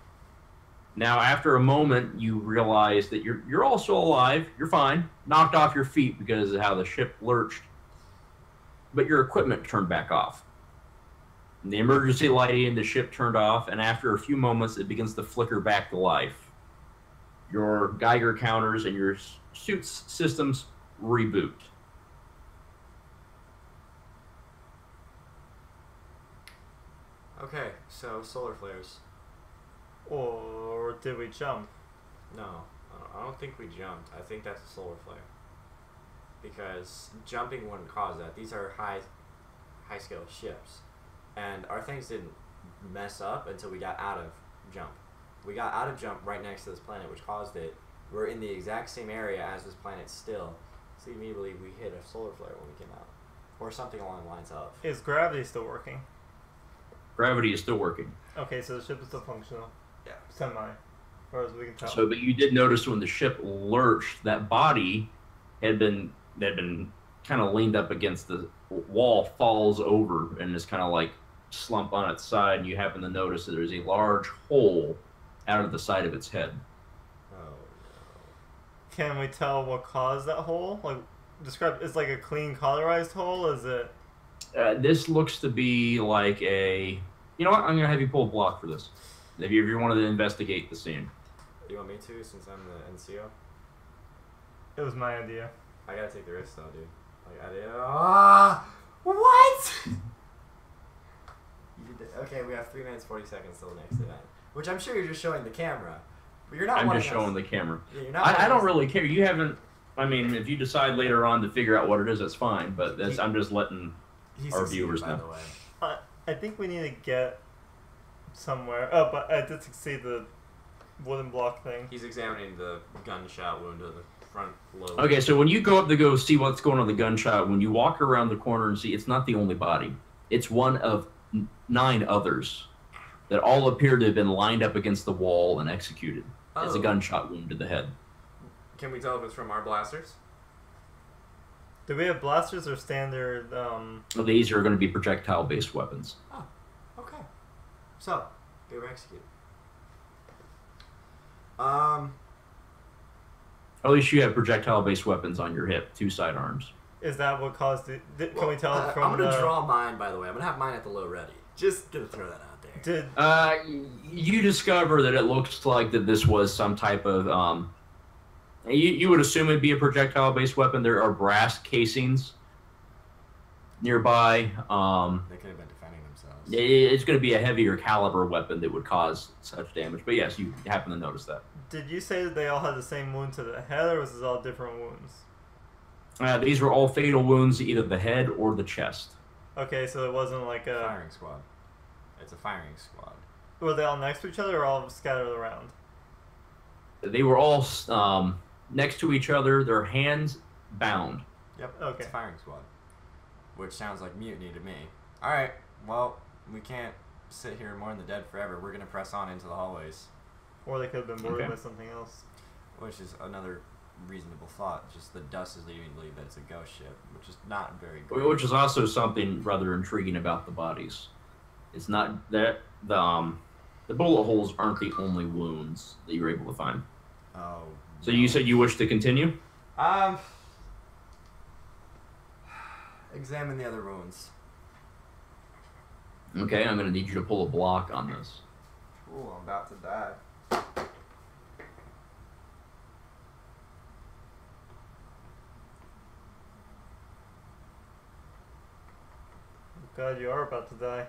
Now, after a moment, you realize that you're all still alive. You're fine. Knocked off your feet because of how the ship lurched. But your equipment turned back off. The emergency lighting in the ship turned off, and after a few moments, it begins to flicker back to life. Your Geiger counters and your suit's systems reboot. Okay, so solar flares. Or did we jump? No, I don't think we jumped. I think that's a solar flare. Because jumping wouldn't cause that. These are high scale ships. And our things didn't mess up until we got out of jump. We got out of jump right next to this planet, which caused it. We're in the exact same area as this planet still. So you immediately we hit a solar flare when we came out. Or something along the lines of. Is gravity still working? Gravity is still working. Okay, so the ship is still functional. Yeah. Semi. Or as we can tell. So, but you did notice when the ship lurched, that body had been kind of leaned up against the wall, falls over, and is kind of like slump on its side. And you happen to notice that there's a large hole out of the side of its head. Oh Can we tell what caused that hole? Like, describe. Is like a clean colorized hole? Is it? This looks to be like a. You know what? I'm gonna have you pull a block for this. If you wanted to investigate the scene. no. You want me to, since I'm the NCO? It was my idea. I gotta take the risk though, dude. Like, I did. What? You did that. Okay, we have 3 minutes 40 seconds till the next event, which I'm sure you're just showing the camera, but you're not. I'm wanting just us- showing the camera. Yeah, you're not. I wanting don't us- really care. You haven't. I mean, if you decide later on to figure out what it is, that's fine. But that's, I'm just letting He our succeeded, viewers by know. the way. I think we need to get somewhere. Oh, but I did succeed the wooden block thing. He's examining the gunshot wound to the front lobe. Okay, so when you go up to go see what's going on the gunshot, when you walk around the corner and see, it's not the only body. It's one of 9 others that all appear to have been lined up against the wall and executed as a Oh. gunshot wound to the head. Can we tell if it's from our blasters? Do we have blasters or standard? Well, these are going to be projectile-based weapons. Okay. So they were executed. At least you have projectile-based weapons on your hip, 2 sidearms. Is that what caused it? Can we tell from I'm gonna the? draw mine, by the way. I'm gonna have mine at the low ready. Just gonna throw that out there. Did You discover that it looks like that this was some type of. You would assume it'd be a projectile-based weapon. There are brass casings nearby. They could have been defending themselves. It's going to be a heavier caliber weapon that would cause such damage. But yes, you happen to notice that. Did you say that they all had the same wound to the head, or was this all different wounds? These were all fatal wounds to either the head or the chest. Okay, so it wasn't like a... Firing squad. It's a firing squad. Were they all next to each other or all scattered around? They were all next to each other, their hands bound. Yep. Okay. It's a firing squad. Which sounds like mutiny to me. Alright, well, we can't sit here and mourn the dead forever. We're gonna press on into the hallways. Or they could have been bored Okay. by something else. Which is another reasonable thought. Just the dust is leading me to believe that it's a ghost ship, which is not very good. Which is also something rather intriguing about the bodies. It's not that the bullet holes aren't the only wounds that you're able to find. Oh. So you said you wish to continue? Examine the other wounds. Okay, I'm going to need you to pull a block on this. Ooh, I'm about to die. God, you are about to die.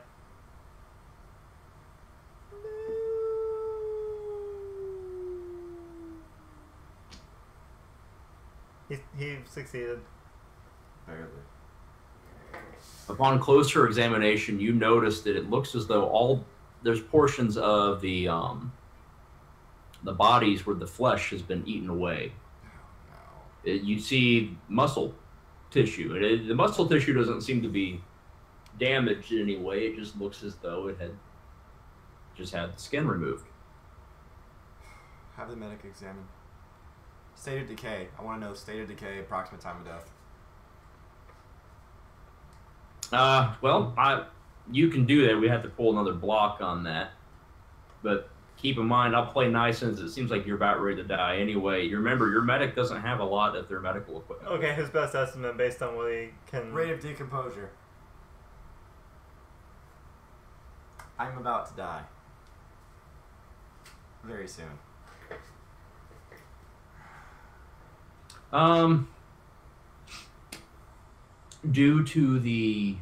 He succeeded. Barely. Upon closer examination, you notice that it looks as though there's portions of the bodies where the flesh has been eaten away. No. You see muscle tissue. The muscle tissue doesn't seem to be damaged in any way. It just looks as though it had just had the skin removed. Have the medic examine. State of decay. I want to know state of decay, approximate time of death. Well, you can do that. We have to pull another block on that. But keep in mind, I'll play nice since it seems like you're about ready to die anyway. You remember, your medic doesn't have a lot of their medical equipment. Okay, his best estimate based on what he can... Rate of decomposure. I'm about to die. Very soon. Due to the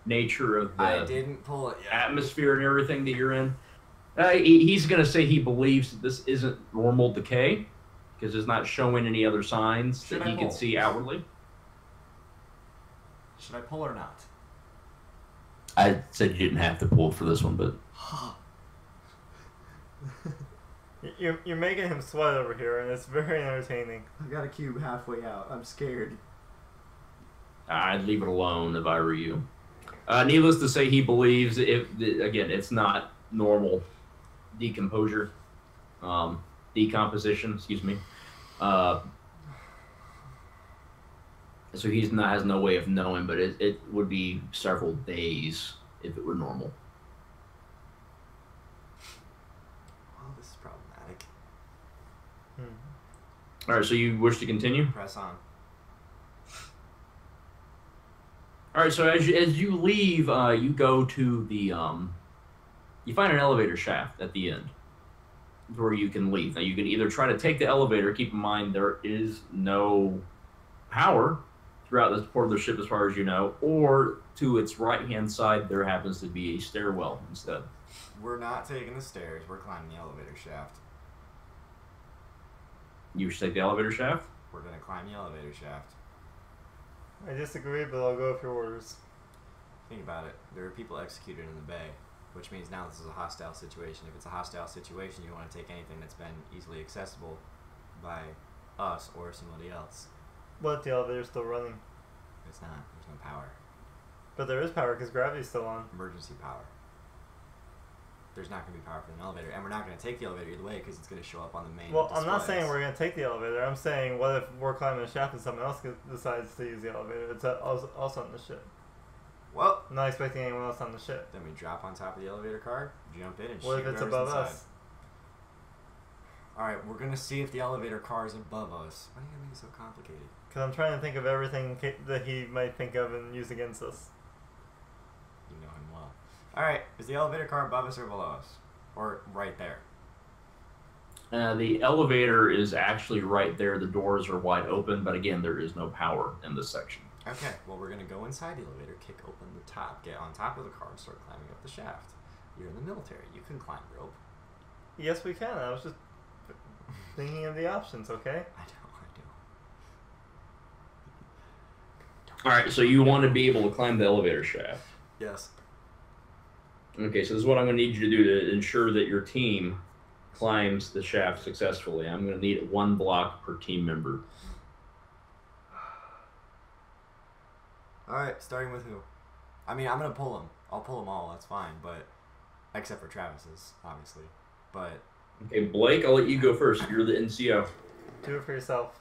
nature of the I didn't pull it yet. atmosphere and everything that you're in, he's going to say he believes that this isn't normal decay because it's not showing any other signs Should that I he can pull? see outwardly. Should I pull or not? I said you didn't have to pull for this one, but You're making him sweat over here, and it's very entertaining. I got a cube halfway out. I'm scared. I'd leave it alone if I were you. Needless to say, he believes again, it's not normal decomposition. Excuse me. So he has no way of knowing, but it would be several days if it were normal. Well, this is problematic. All right, so you wish to continue? Press on. All right, so as you leave, you go to the you find an elevator shaft at the end where you can leave. Now you can either try to take the elevator. Keep in mind there is no power throughout this part of the ship, as far as you know, or to its right-hand side there happens to be a stairwell instead. We're not taking the stairs. We're climbing the elevator shaft. You should take the elevator shaft. We're gonna climb the elevator shaft. I disagree, but I'll go with your orders. Think about it. There are people executed in the bay, which means now this is a hostile situation. If it's a hostile situation, you don't want to take anything that's been easily accessible by us or somebody else. What if the elevator's still running? It's not. There's no power. But there is power because gravity's still on. Emergency power. There's not going to be power for an elevator, and we're not going to take the elevator either way because it's going to show up on the main Well, I'm not saying displays. we're going to take the elevator. I'm saying what if we're climbing the shaft and someone else decides to use the elevator? It's also on the ship. Well, I'm not expecting anyone else on the ship. then we drop on top of the elevator car, jump in, and What shoot if it's whoever's above inside. us? Alright, we're going to see if the elevator car is above us. Why do you make it so complicated? Because I'm trying to think of everything that he might think of and use against us. You know him well. Alright, is the elevator car above us or below us? Or right there? The elevator is actually right there. The doors are wide open, but again, there is no power in this section. Okay, well, we're going to go inside the elevator, kick open the top, get on top of the car, and start climbing up the shaft. You're in the military. You can climb rope. Yes, we can. I was just thinking of the options, okay? I know. All right, so you want to be able to climb the elevator shaft. Yes. Okay, so this is what I'm going to need you to do to ensure that your team climbs the shaft successfully. I'm going to need 1 block per team member. All right, starting with who? I mean, I'm gonna pull them. I'll pull them all. That's fine, but except for Travis's, obviously. But Okay, Blake, I'll let you go first. You're the NCO. Do it for yourself.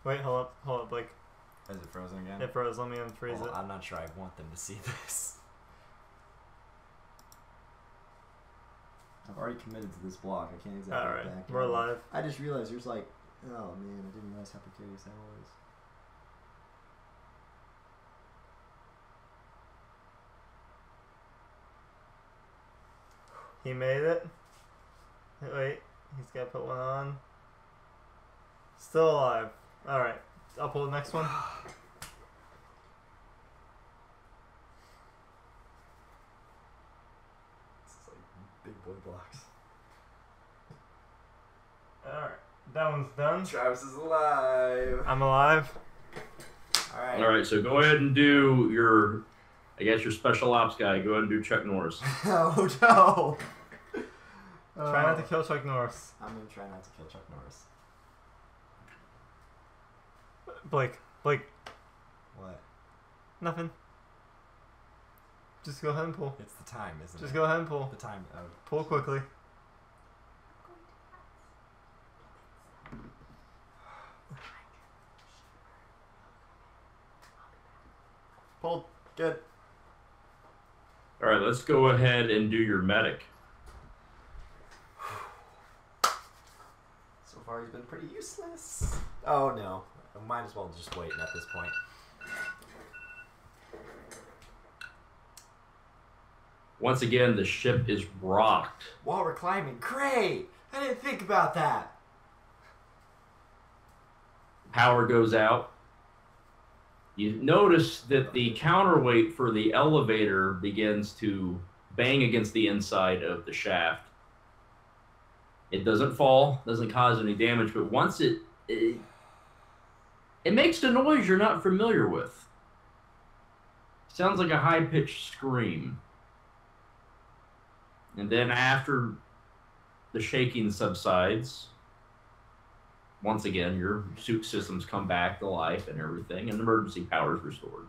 Wait, hold up, Blake. is it frozen again? It froze. Let me unfreeze Well, it. I'm not sure I want them to see this. I've already committed to this block. I can't exactly Alright, back we're out. live. I just realized there's like, oh man, I didn't realize how precarious that was. He made it. Wait, he's got to put one on. Still alive. Alright, I'll pull the next one. This is like big boy blocks. Alright, that one's done. Travis is alive. I'm alive. Alright. All right, so go ahead and do your, I guess your special ops guy. Go ahead and do Chuck Norris. Oh no. Try not to kill Chuck Norris. I'm gonna try not to kill Chuck Norris. Blake, What? nothing. Just go ahead and pull. It's the time, isn't it? Just go ahead and pull. The time of. Pull quickly. Pulled. Good. All right, let's go ahead and do your medic. So far, he's been pretty useless. Oh no. I might as well just wait at this point. Once again, the ship is rocked. While we're climbing. Great! I didn't think about that. Power goes out. You notice that the counterweight for the elevator begins to bang against the inside of the shaft. It doesn't fall, doesn't cause any damage, but once it makes a noise you're not familiar with. Sounds like a high-pitched scream. And then after the shaking subsides, once again, your suit systems come back to life and everything, and emergency power is restored.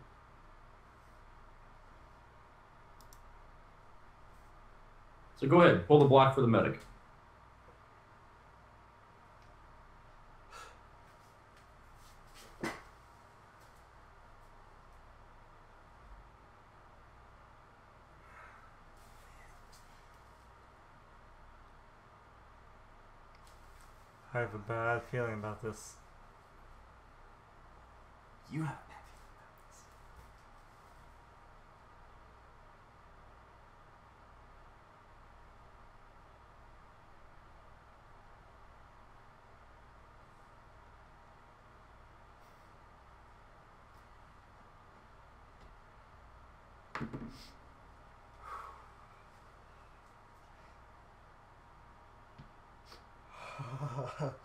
So go ahead, pull the block for the medic. I have a bad feeling about this. You have a bad feeling about this.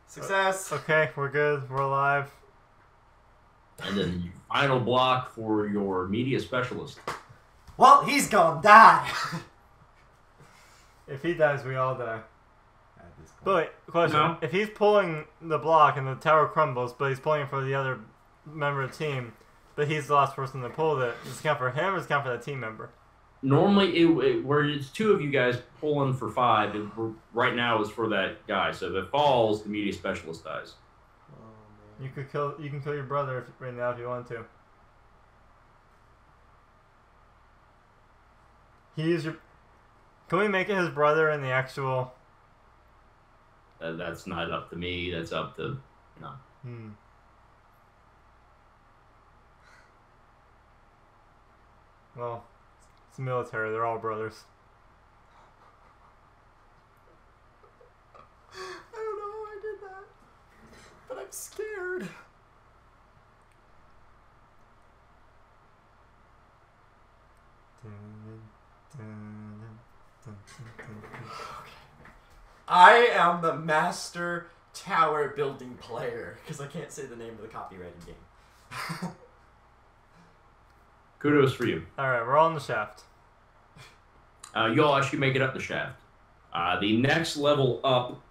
Success. Okay, we're good. We're alive. And then the final block for your media specialist. Well, he's gonna die. If he dies, we all die. At this point. But wait, question. No. If he's pulling the block and the tower crumbles, but he's pulling it for the other member of the team, but he's the last person that pulled it, does it count for him or does it count for that team member? Normally, where it's two of you guys pulling for 5, right now is for that guy. So if it falls, the media specialist dies. Oh, You can kill your brother right now if you want to. Can we make it his brother in the actual? That's not up to me. That's up to no. Well, it's the military. They're all brothers. I don't know how I did that, but I'm scared. I am the master tower building player because I can't say the name of the copyrighted game. Kudos for you. All right, we're on the shaft. You all actually make it up the shaft. The next level up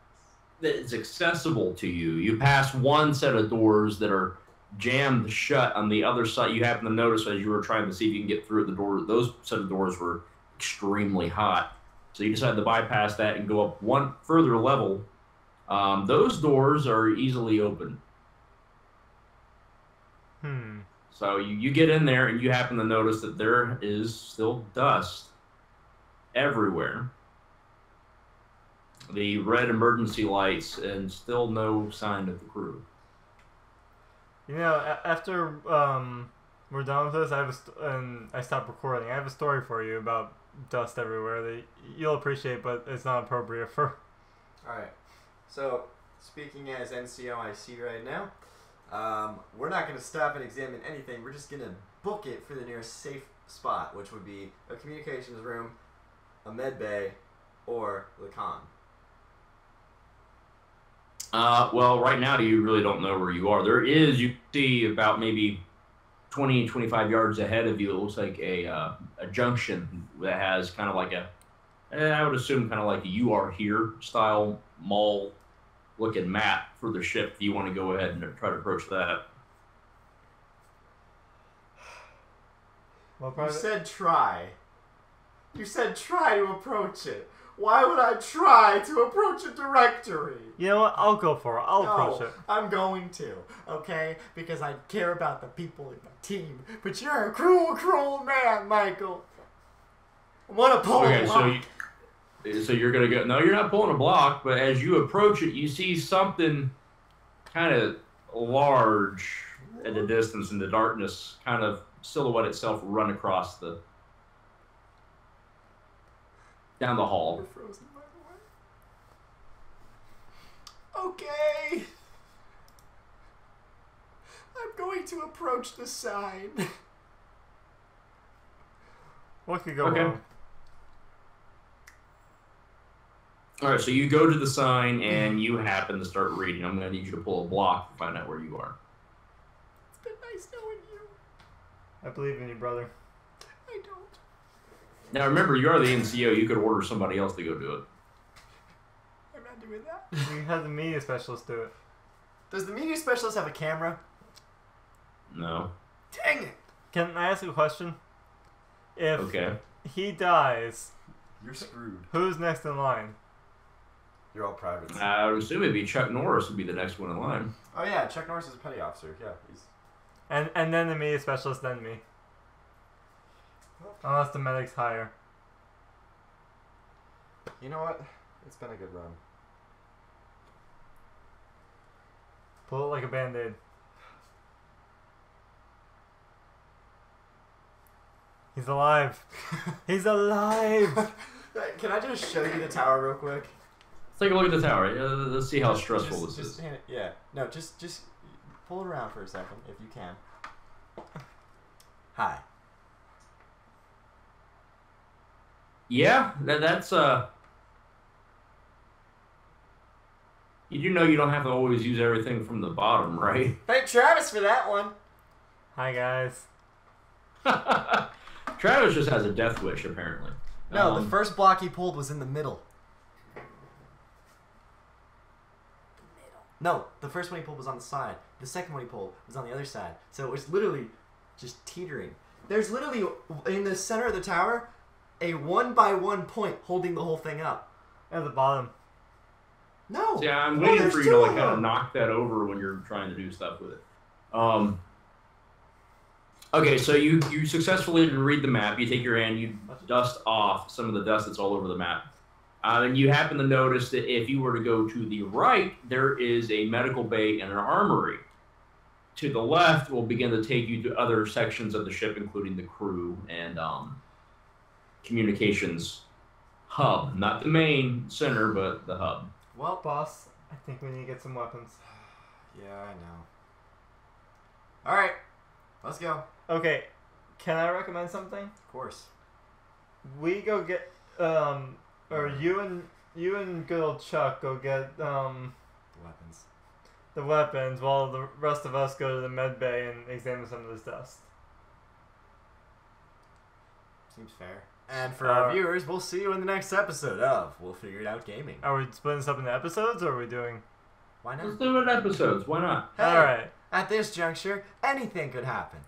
that is accessible to you, you pass one set of doors that are jammed shut on the other side. You happen to notice as you were trying to see if you can get through the door, those set of doors were extremely hot. So you decided to bypass that and go up one further level. Those doors are easily open. So you get in there and you happen to notice that there is still dust everywhere. The red emergency lights and still no sign of the crew. You know, after we're done with this, and I stop recording. I have a story for you about dust everywhere that you'll appreciate, but it's not appropriate for. All right. So speaking as NCO I see right now, we're not going to stop and examine anything. We're just going to book it for the nearest safe spot, which would be a communications room, a med bay, or the con. Well, right now you really don't know where you are. There is, you see about maybe 20, 25 yards ahead of you, it looks like a junction that has kind of like I would assume kind of like a "you are here" style mall looking map for the ship. If you want to go ahead and try to approach that. Well, You said try. You said try to approach it. Why would I try to approach a directory? You know what? I'll go for it. I'll approach it. I'm going to, okay? Because I care about the people in my team. But you're a cruel, cruel man, Michael. I want to pull Okay, a so you're gonna go. No, you're not pulling a block. But as you approach it, you see something kind of large at the distance in the darkness, kind of silhouette itself run across down the hall. We're frozen, by the way. Okay. I'm going to approach the sign. What could go Okay. wrong? All right, so you go to the sign and you happen to start reading. I'm going to need you to pull a block to find out where you are. It's been nice knowing you. I believe in you, brother. I don't. Now remember, you are the NCO. You could order somebody else to go do it. I'm not doing that. We had the media specialist do it. Does the media specialist have a camera? No. Dang it. Can I ask you a question? If Okay. he dies, You're screwed. who's next in line? You're all private. I would assume it'd be Chuck Norris would be the next one in line. Oh yeah, Chuck Norris is a petty officer. Yeah, he's. And then the media specialist, then me. Unless the medic's higher. You know what? It's been a good run. Pull it like a band-aid. He's alive. He's alive. Can I just show you the tower real quick? Let's take a look at the tower. Let's see how stressful Just this is. hand it, yeah. No, just pull it around for a second if you can. Hi. Yeah, that's you do know you don't have to always use everything from the bottom, right? Thank Travis for that one. Hi, guys. Travis just has a death wish, apparently. No, the first block he pulled was in the middle. No, the first one he pulled was on the side. The second one he pulled was on the other side. So it was literally just teetering. There's literally, in the center of the tower, a 1-by-1 point holding the whole thing up. At the bottom. No. Yeah, I'm No, waiting there's for you to two like of kind of them. knock that over when you're trying to do stuff with it. Okay, so you successfully read the map. You take your hand, you dust off some of the dust that's all over the map. And you happen to notice that if you were to go to the right, there is a medical bay and an armory. To the left will begin to take you to other sections of the ship, including the crew and communications hub. Not the main center, but the hub. Well, Boss, I think we need to get some weapons. yeah, I know. Alright, let's go. Okay, can I recommend something? Of course. we go get or you and good old Chuck go get Weapons. the weapons while the rest of us go to the med bay and examine some of this dust. Seems fair. And for our viewers, we'll see you in the next episode of We'll Figure It Out Gaming. Are we splitting this up into episodes, or are we doing? Why not? Let's do it in episodes. Why not? Hey, All right, at this juncture, anything could happen.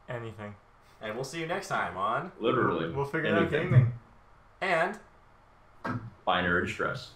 anything. And we'll see you next time on Literally. We'll figure it out anything. gaming. And Binary stress.